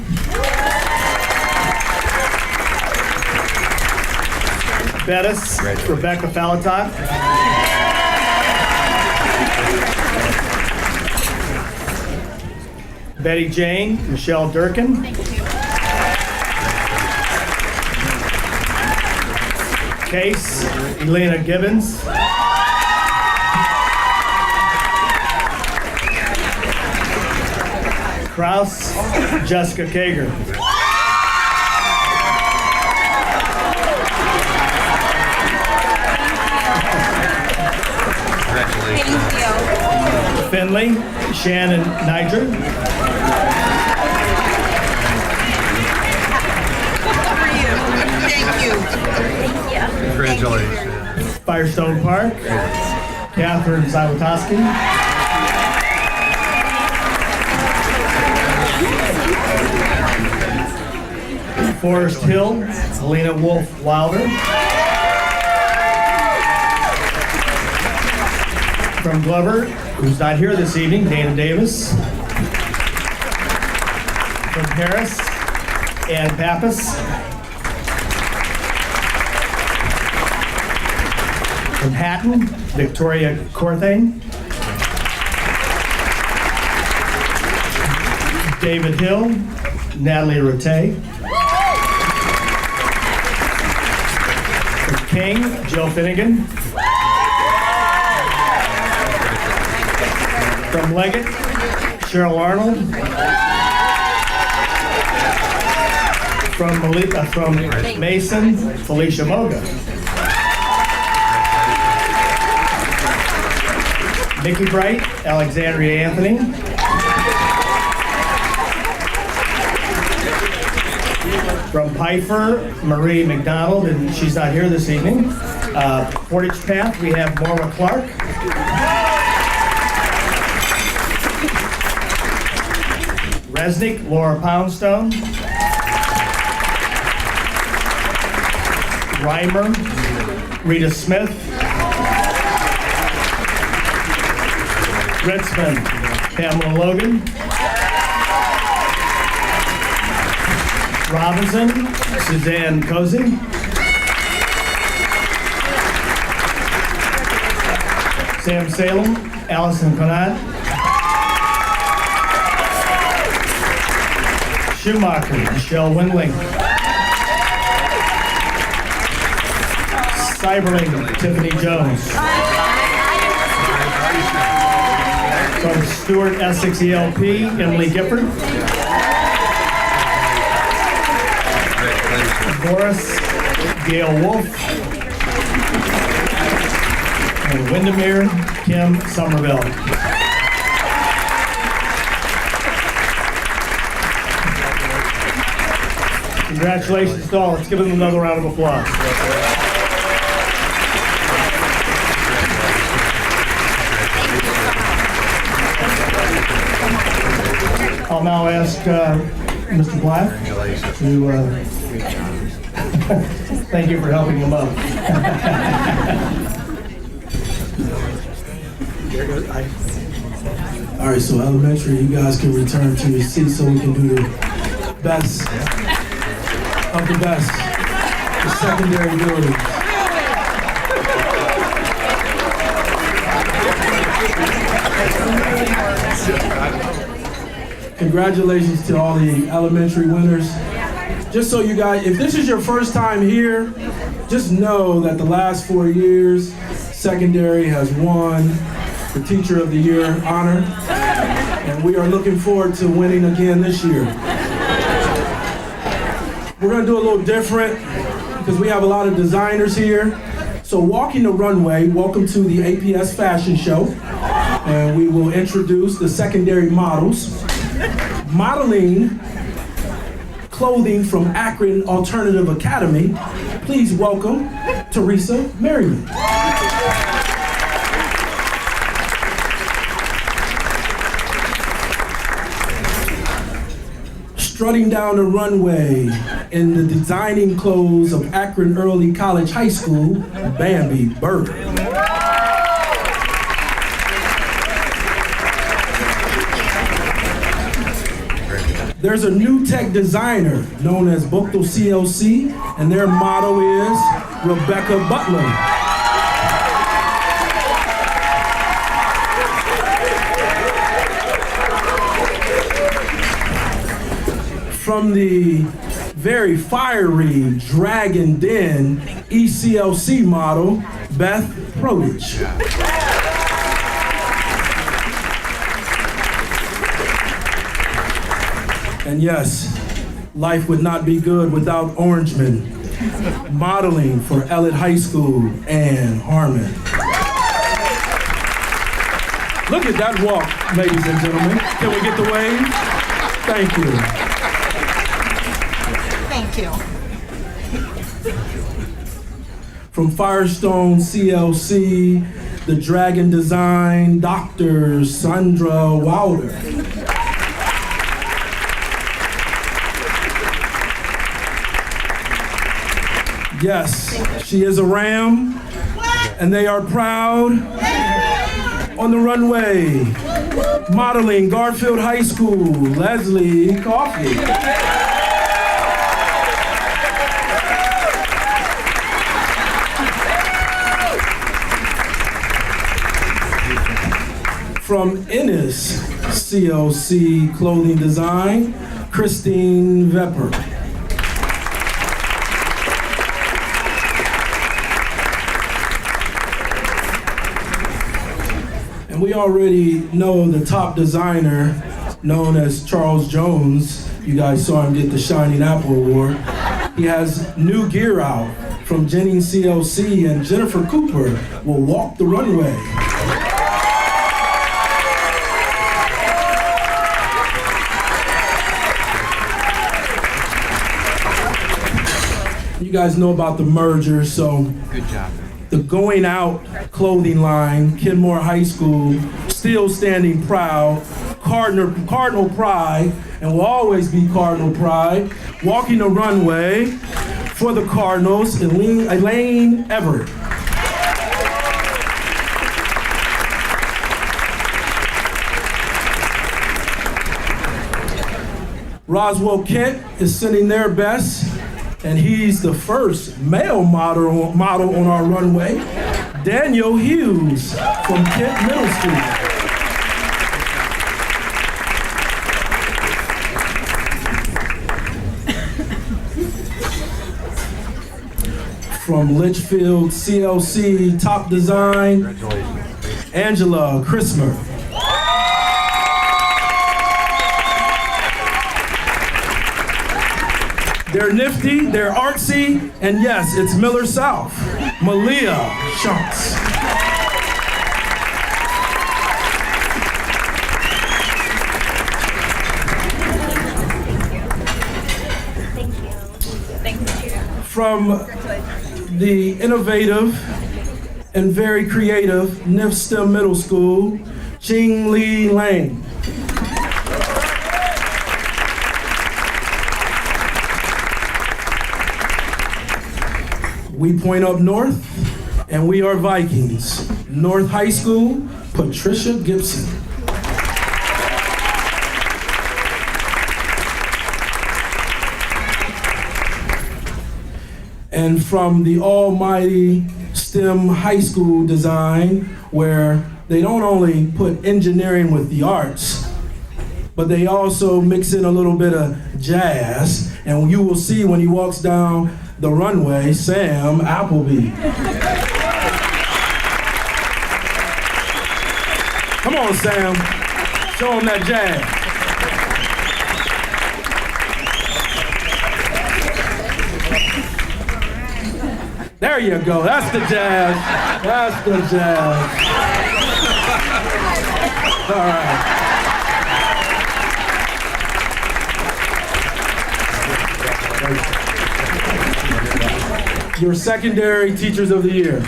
Bettis, Rebecca Falatot. Betty Jane, Michelle Durkin. Case, Elena Gibbons. Kraus, Jessica Kager. Finley, Shannon Niger. Thank you. Congratulations. Firestone Park, Catherine Zawatowski. Forest Hill, Helena Wolf Wilder. From Glover, who's not here this evening, Dana Davis. From Paris, Ann Pappas. From Hatton, Victoria Corthane. David Hill, Natalie Rote. From King, Jill Finnegan. From Leggett, Cheryl Arnold. From Mason, Felicia Moga. Mickey Bright, Alexandria Anthony. From Piper, Marie McDonald, and she's not here this evening. Portage Path, we have Maura Clark. Resnick, Laura Poundstone. Reimer, Rita Smith. Ritzman, Pamela Logan. Robinson, Suzanne Cozy. Sam Salem, Allison Conant. Schumacher, Michelle Windling. Cyberling, Tiffany Jones. From Stewart Essex ELP, Emily Gifford. Boris, Gail Wolf. And Windermere, Kim Somerville. Congratulations to all. Let's give them another round of applause. I'll now ask Mr. Black to thank you for helping them up. All right, so elementary, you guys can return to your seats so we can do the best of the best, the secondary building. Congratulations to all the elementary winners. Just so you guys, if this is your first time here, just know that the last 4 years, secondary has won the Teacher of the Year honor, and we are looking forward to winning again this year. We're gonna do a little different because we have a lot of designers here. So walking the runway, welcome to the APS Fashion Show, and we will introduce the secondary models. Modeling clothing from Akron Alternative Academy, please welcome Teresa Merriman. strutting down the runway in the designing clothes of Akron Early College High School, Bambi Burger. There's a new tech designer known as Bocto CLC, and their motto is Rebecca Butler. From the very fiery Dragon Den ECLC model, Beth Prodich. And yes, life would not be good without Orangeman, modeling for Elliott High School and Harmon. Look at that walk, ladies and gentlemen. Can we get the wave? Thank you. Thank you. From Firestone CLC, the Dragon Design, Dr. Sandra Wilder. Yes, she is a Ram, and they are proud on the runway. Modeling Garfield High School, Leslie Coffey. From Ennis CLC Clothing Design, Christine Vepper. And we already know the top designer, known as Charles Jones. You guys saw him get the Shining Apple Award. He has new gear out from Jennings CLC, and Jennifer Cooper will walk the runway. You guys know about the merger, so good job. The Going Out clothing line, Kenmore High School, still standing proud, Cardinal Pride, and will always be Cardinal Pride, walking the runway for the Cardinals, Elaine Everett. Roswell Kent is sending their best, and he's the first male model on our runway, Daniel Hughes from Kent Middle School. From Litchfield CLC Top Design, Angela Christmer. They're nifty, they're artsy, and yes, it's Miller South, Malia Shunts. Thank you. From the innovative and very creative NIF STEM Middle School, Ching Lee Lang. We point up north, and we are Vikings. North High School, Patricia Gibson. And from the almighty STEM high school design, where they don't only put engineering with the arts, but they also mix in a little bit of jazz, and you will see when he walks down the runway, Sam Appleby. Come on, Sam. Show him that jazz. There you go. That's the jazz. That's the jazz. All right. Your secondary teachers of the year.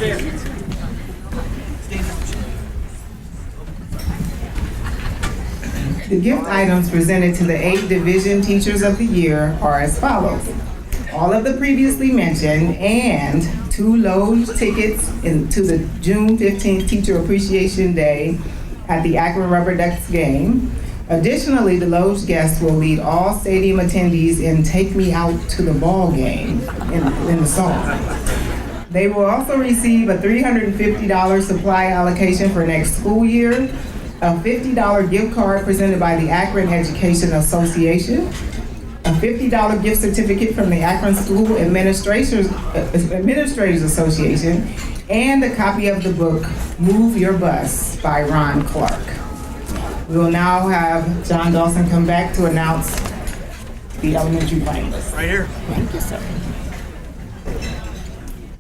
The gift items presented to the 8 Division Teachers of the Year are as follows. All of the previously mentioned and 2 Lowe's tickets to the June 15th Teacher Appreciation Day at the Akron Rubber Ducks game. Additionally, the Lowe's guests will lead all stadium attendees in Take Me Out to the Ball Game in the song. They will also receive a $350 supply allocation for next school year, a $50 gift card presented by the Akron Education Association, a $50 gift certificate from the Akron School Administrators Association, and a copy of the book, Move Your Bus by Ron Clark. We will now have John Dawson come back to announce the elementary finalists. Right here. Thank you, sir.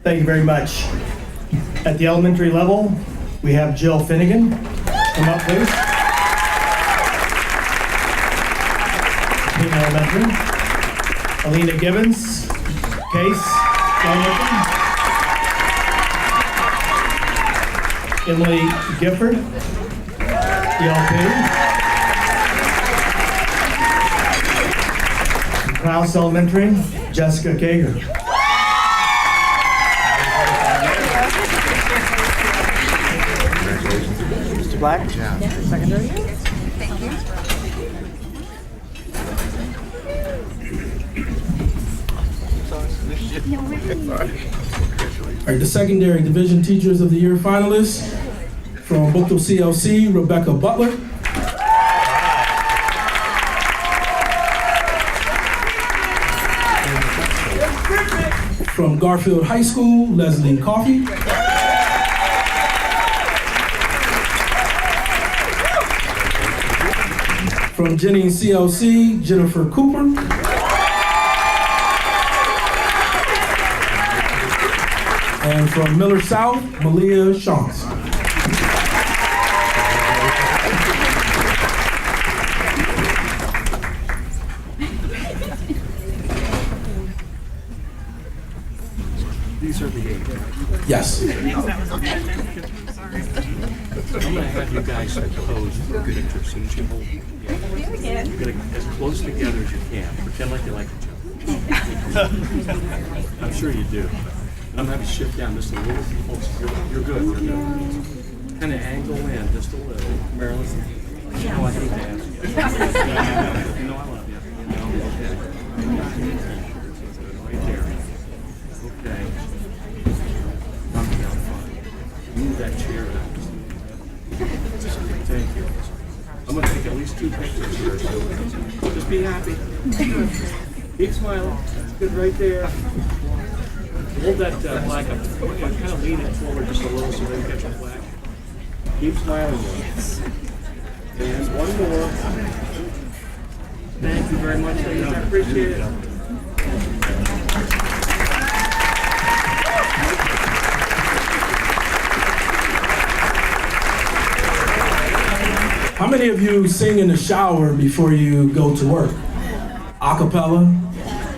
Thank you very much. At the elementary level, we have Jill Finnegan. Come up, please. King Elementary. Alina Gibbons. Case. Elementary. Emily Gifford. ELP. Kraus Elementary. Jessica Kager. Black? Secondary? Thank you. All right, the secondary division teachers of the year finalists from Bookville CLC, Rebecca Butler. From Garfield High School, Leslie Coffey. From Jennings CLC, Jennifer Cooper. And from Miller South, Malia Shantz. These are the 8. Yes. I'm going to have you guys pose for a picture. So you hold, you're going to as close together as you can. Pretend like you like each other. I'm sure you do. I'm going to have you shift down just a little. You're good. You're good. Kind of angle in just a little. Marilyn, you know I hate to ask you. You know I love you. Okay. Right there. Okay. Come down fine. Move that chair out. Thank you. I'm going to take at least 2 pictures here, so just be happy. Keep smiling. Good right there. Hold that flag up. Kind of lean it forward just a little so they can catch the flag. Keep smiling. Yes. And one more. Thank you very much, ladies. I appreciate it. How many of you sing in the shower before you go to work? A cappella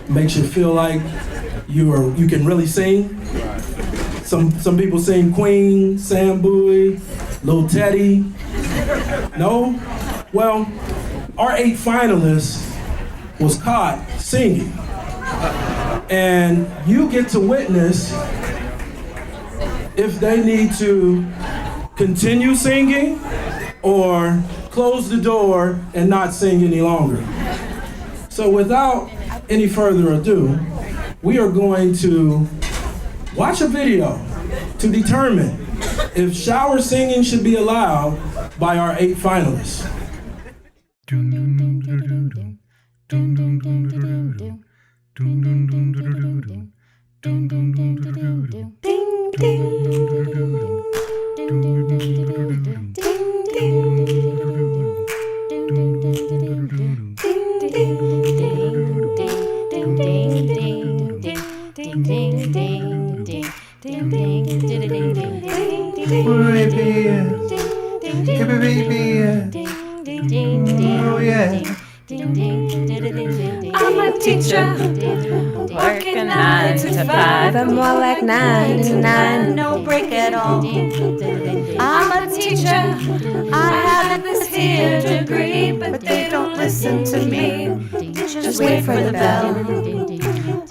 makes you feel like you can really sing. Some people sing Queen, Sam Bowie, Lil Teddy. No? Well, our 8 finalists was caught singing. And you get to witness if they need to continue singing or close the door and not sing any longer. So without any further ado, we are going to watch a video to determine if shower singing should be allowed by our 8 finalists. Oh yeah. I'm a teacher, working 9 to 5, but more like 9 to 9, no break at all. I'm a teacher, I have this here degree, but they don't listen to me. Just wait for the bell.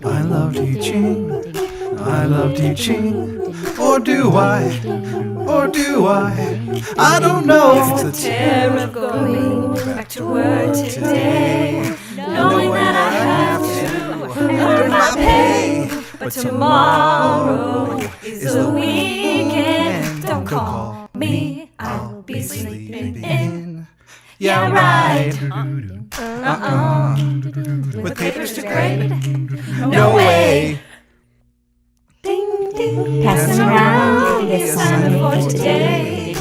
I love teaching, I love teaching, or do I? I don't know. It's the terror of going back to work today, knowing that I have to earn my pay. But tomorrow is the weekend. Don't call me, I'll be sleeping in. Yeah, right. With papers to grade? No way. Ding, ding, passing around the assignment for today.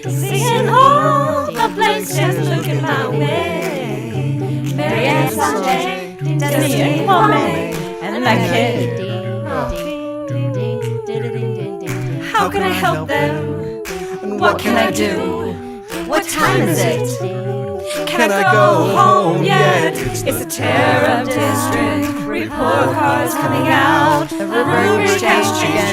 Seeing all the blanks just looking my way. Mary Ann Sunday, Destiny for me, and that kid. How can I help them? What can I do? What time is it? Can I go home yet? It's the terror district. Report cards coming out. The rumors change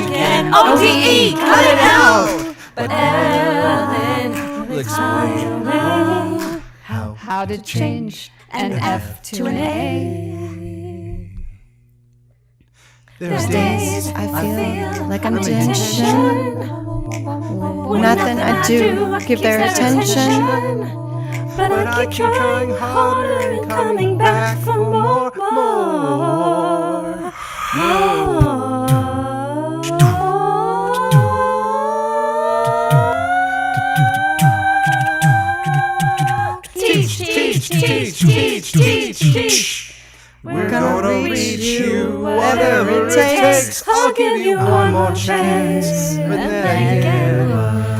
again. ODE, cut it out. But Ellen will explain how to change an F to an A. There's days I feel like I'm tension. Nothing I do give their attention. But I keep trying harder and coming back for more. Teach. We're gonna reach you, whatever it takes. I'll give you one more chance, but then again,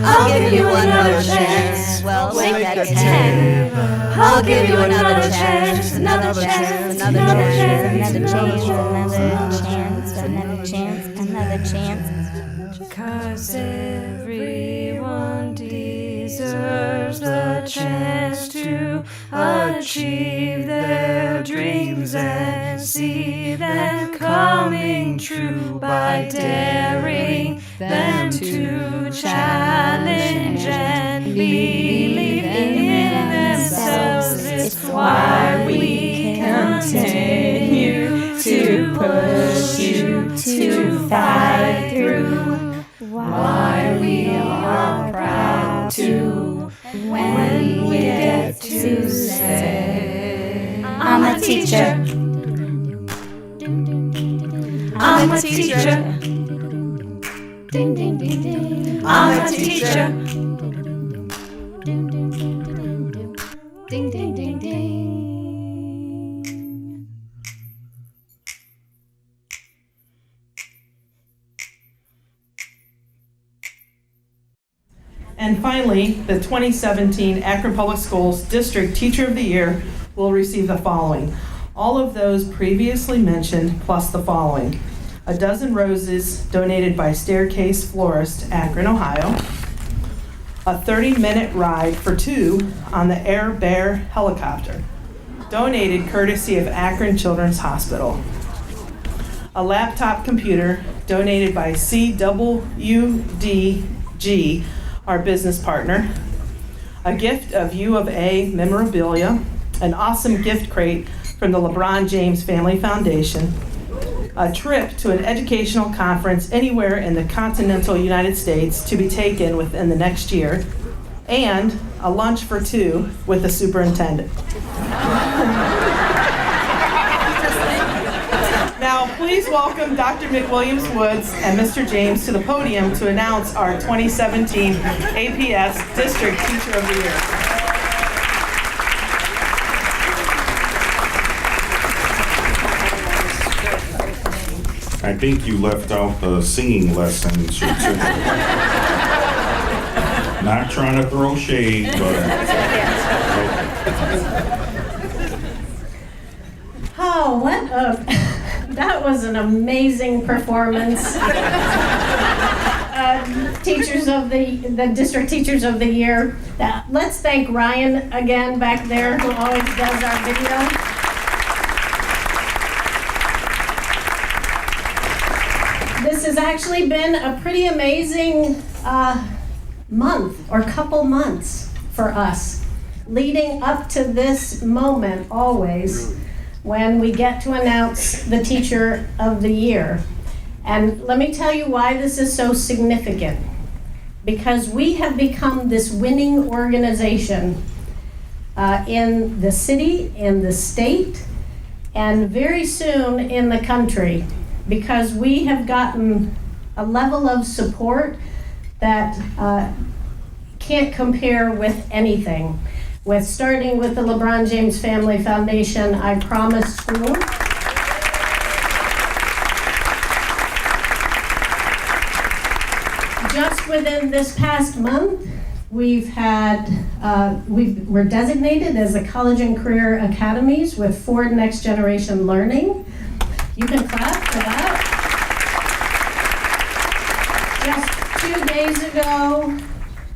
I'll give you another chance. Well, make that 10. I'll give you another chance, another chance, another chance, another chance, another chance, another chance. 'Cause everyone deserves the chance to achieve their dreams and see them coming true by daring them to challenge and believe in themselves. It's why we continue to push you to fight through. Why we are proud to when we get to say, I'm a teacher. I'm a teacher. Ding, ding, ding, ding. I'm a teacher. Ding, ding, ding, ding, ding. Ding, ding, ding, ding. And finally, the 2017 Akron Public Schools District Teacher of the Year will receive the following. All of those previously mentioned, plus the following: a dozen roses donated by Staircase Florist, Akron, Ohio; a 30-minute ride for two on the Air Bear helicopter, donated courtesy of Akron Children's Hospital; a laptop computer donated by CWDG, our business partner; a gift of U of A memorabilia; an awesome gift crate from the LeBron James Family Foundation; a trip to an educational conference anywhere in the continental United States to be taken within the next year; and a lunch for two with the superintendent. Now, please welcome Dr. McWilliams Woods and Mr. James to the podium to announce our 2017 APS District Teacher of the Year. I think you left out the singing lessons. Not trying to throw shade, but... Oh, what a... That was an amazing performance. Teachers of the District Teachers of the Year. Let's thank Ryan again back there, who always does our video. This has actually been a pretty amazing month or couple months for us, leading up to this moment always when we get to announce the Teacher of the Year. And let me tell you why this is so significant. Because we have become this winning organization in the city, in the state, and very soon in the country, because we have gotten a level of support that can't compare with anything. Starting with the LeBron James Family Foundation, I Promise School. Just within this past month, we're designated as the College and Career Academies with Ford Next Generation Learning. You can clap for that. Just 2 days ago,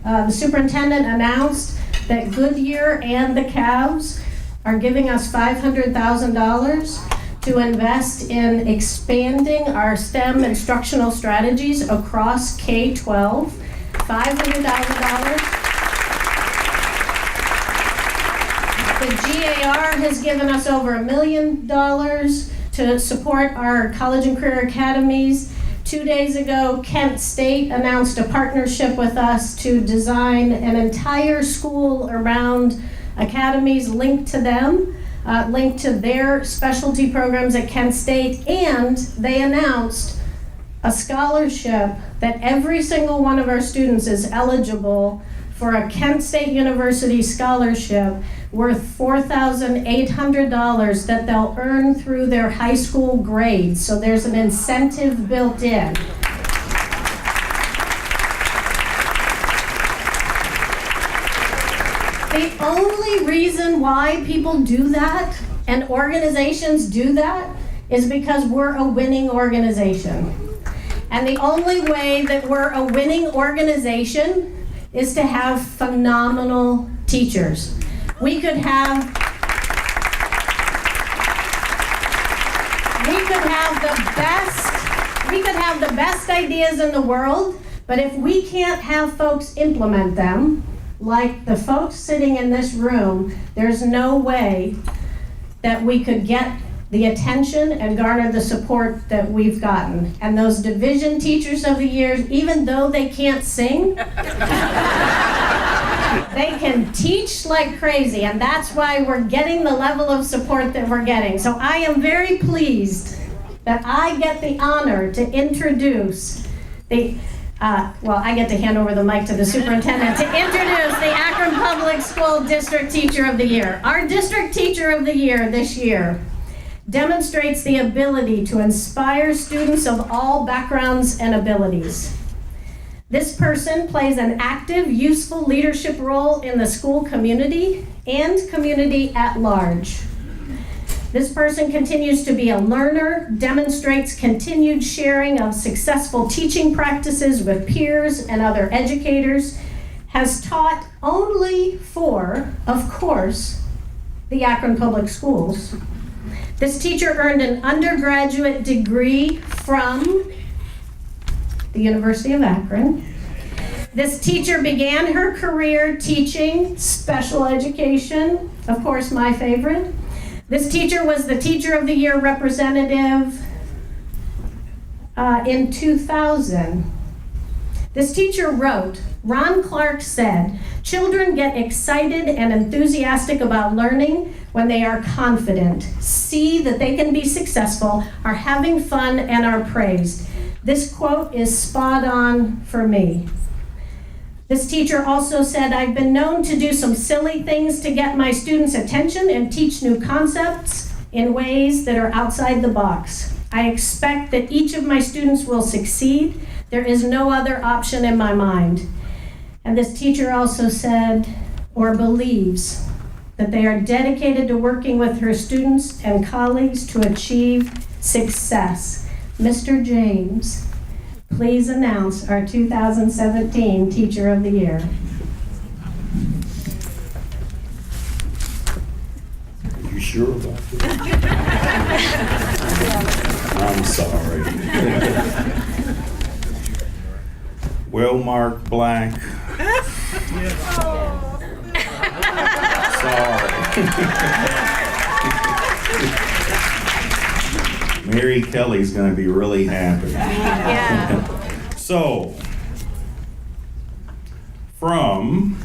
the superintendent announced that Goodyear and the Cavs are giving us $500,000 to invest in expanding our STEM instructional strategies across K-12. $500,000. The GAR has given us over $1 million to support our college and career academies. 2 days ago, Kent State announced a partnership with us to design an entire school around academies linked to them, linked to their specialty programs at Kent State, and they announced a scholarship that every single one of our students is eligible for a Kent State University scholarship worth $4,800 that they'll earn through their high school grades. So there's an incentive built in. The only reason why people do that and organizations do that is because we're a winning organization. And the only way that we're a winning organization is to have phenomenal teachers. We could have the best ideas in the world, but if we can't have folks implement them, like the folks sitting in this room, there's no way that we could get the attention and garner the support that we've gotten. And those division teachers of the year, even though they can't sing, they can teach like crazy, and that's why we're getting the level of support that we're getting. So I am very pleased that I get the honor to introduce the, I get to hand over the mic to the superintendent to introduce the Akron Public School District Teacher of the Year. Our District Teacher of the Year this year demonstrates the ability to inspire students of all backgrounds and abilities. This person plays an active, useful leadership role in the school community and community at large. This person continues to be a learner, demonstrates continued sharing of successful teaching practices with peers and other educators, has taught only for, of course, the Akron Public Schools. This teacher earned an undergraduate degree from the University of Akron. This teacher began her career teaching special education, of course, my favorite. This teacher was the Teacher of the Year representative in 2000. This teacher wrote, Ron Clark said, "Children get excited and enthusiastic about learning when they are confident, see that they can be successful, are having fun, and are praised." This quote is spot on for me. This teacher also said, "I've been known to do some silly things to get my students' attention and teach new concepts in ways that are outside the box. I expect that each of my students will succeed. There is no other option in my mind." And this teacher also said, or believes, that they are dedicated to working with her students and colleagues to achieve success. Mr. James, please announce our 2017 Teacher of the Year. You sure about this? I'm sorry. Well, Mark Black. Sorry. Mary Kelly's gonna be really happy. Yeah. So, from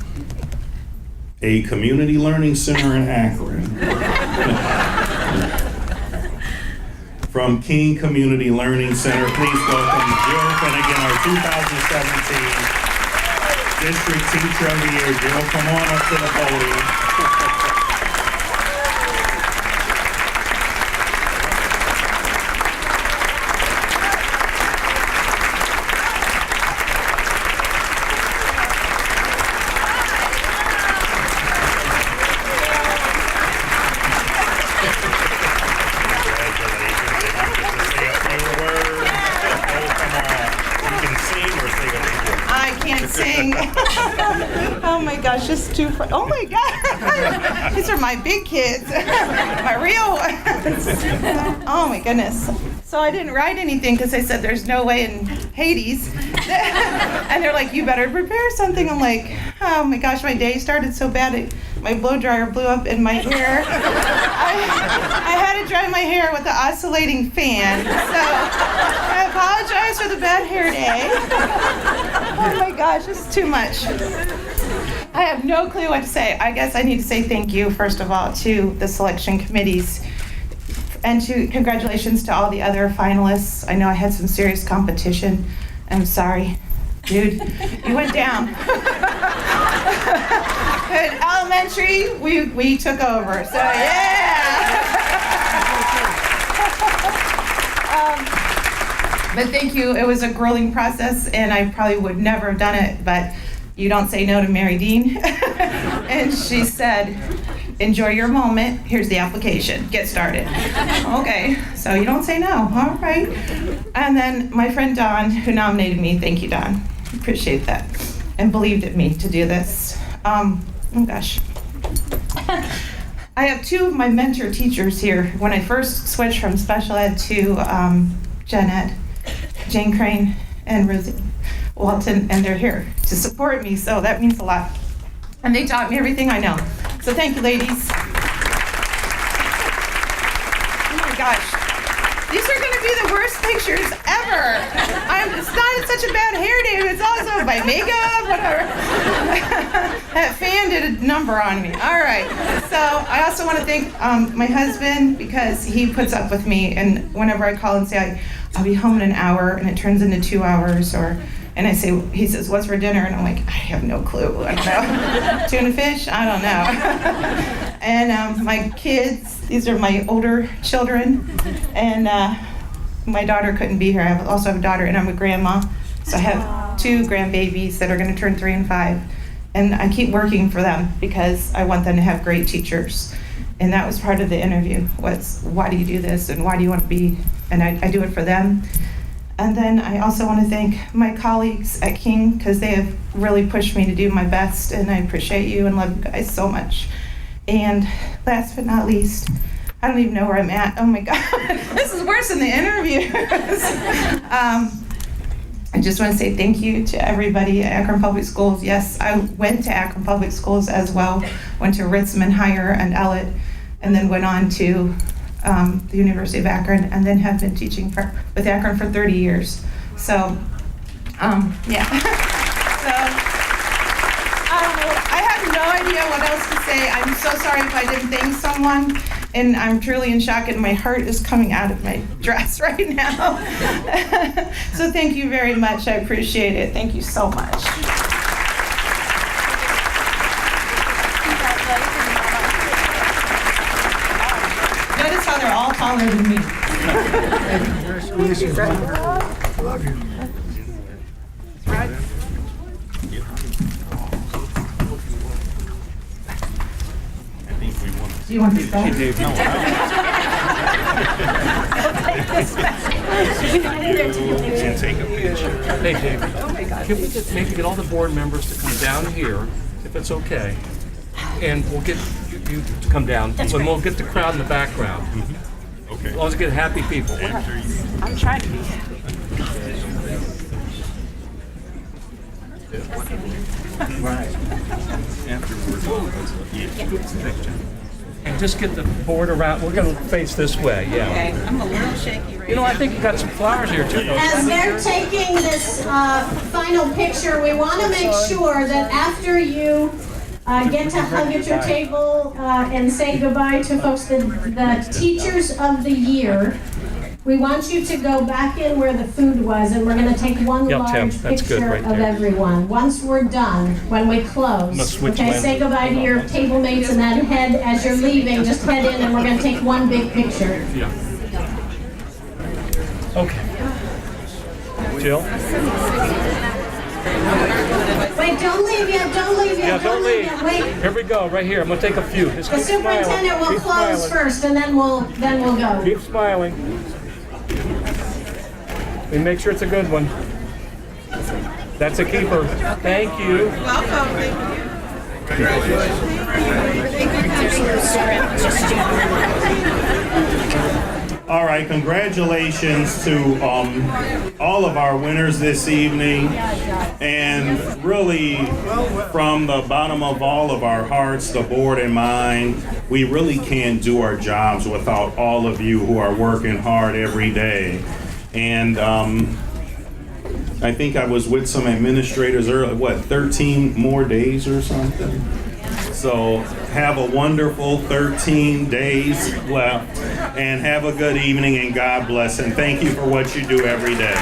a community learning center in Akron, from King Community Learning Center, please welcome Jill Finnegan, our 2017 District Teacher of the Year. Jill, come on up to the podium. I can't sing. Oh my gosh, it's too fun. Oh my God. These are my big kids. My real ones. Oh my goodness. So I didn't write anything because I said there's no way in Hades. And they're like, you better prepare something. I'm like, oh my gosh, my day started so bad. My blow dryer blew up in my hair. I had to dry my hair with the oscillating fan. So I apologize for the bad hair day. Oh my gosh, this is too much. I have no clue what to say. I guess I need to say thank you, first of all, to the selection committees. And congratulations to all the other finalists. I know I had some serious competition. I'm sorry. Dude, you went down. But elementary, we took over, so yeah. But thank you, it was a grueling process, and I probably would never have done it, but you don't say no to Mary Dean. And she said, enjoy your moment, here's the application, get started. Okay, so you don't say no, all right. And then my friend Dawn, who nominated me, thank you, Dawn, appreciate that, and believed in me to do this. Oh gosh. I have two of my mentor teachers here. When I first switched from special ed to gen ed, Jane Crane and Rosie Walton, and they're here to support me, so that means a lot. And they taught me everything I know. So thank you, ladies. Oh my gosh. These are gonna be the worst pictures ever. It's not such a bad hair day, but it's also my makeup, whatever. That fan did a number on me. All right. So I also want to thank my husband, because he puts up with me, and whenever I call and say I'll be home in an hour and it turns into 2 hours, and I say, he says, what's for dinner? And I'm like, I have no clue. I don't know. Tuna fish? I don't know. And my kids, these are my older children. And my daughter couldn't be here. I also have a daughter, and I'm a grandma. So I have 2 grandbabies that are going to turn 3 and 5. And I keep working for them because I want them to have great teachers. And that was part of the interview, was why do you do this and why do you want to be? And I do it for them. And then I also want to thank my colleagues at King, because they have really pushed me to do my best, and I appreciate you and love you guys so much. And last but not least, I don't even know where I'm at. Oh my God, this is worse than the interviews. I just want to say thank you to everybody at Akron Public Schools. Yes, I went to Akron Public Schools as well, went to Ritzman Higher and Ellett, and then went on to the University of Akron, and then have been teaching with Akron for 30 years. So, yeah. So, I don't know. I have no idea what else to say. I'm so sorry if I didn't thank someone, and I'm truly in shock, and my heart is coming out of my dress right now. So thank you very much. I appreciate it. Thank you so much. Notice how they're all taller than me. Love you. Do you want this back? Hey, Dave, no. And take a picture. Hey, Dave, can we just maybe get all the board members to come down here, if it's okay, and we'll get you to come down, and we'll get the crowd in the background. Okay. As long as we get happy people. I'm trying to be. Right. And just get the board around. We're going to face this way, yeah. Okay, I'm a little shaky right You know, now. I think you got some flowers here too. don't you? As they're taking this final picture, we want to make sure that after you get to hug at your table and say goodbye to folks, the teachers of the year, we want you to go back in where the food was, and we're going to take one Yeah, Tim, large that's good picture right of there. everyone. Once we're done, when we I'm gonna close, switch okay, lenses. say goodbye to your table mates, and then head, as you're leaving, just head in, and we're going to take one big picture. Yeah. Okay. Jill? Wait, don't leave yet, don't leave yet, Yeah, don't leave. yet, wait. Here we go, right here. I'm going to take a few. Just The keep smiling. superintendent will Keep close smiling. first, and then we'll go. Keep smiling. And make sure it's a good one. That's a keeper. Thank you. Welcome. All right, congratulations to all of our winners this evening. And really, from the bottom of all of our hearts, the board and mine, we really can't do our jobs without all of you who are working hard every day. And I think I was with some administrators earlier, 13 more days or something? So have a wonderful 13 days left, and have a good evening, and God bless, and thank you for what you do every day.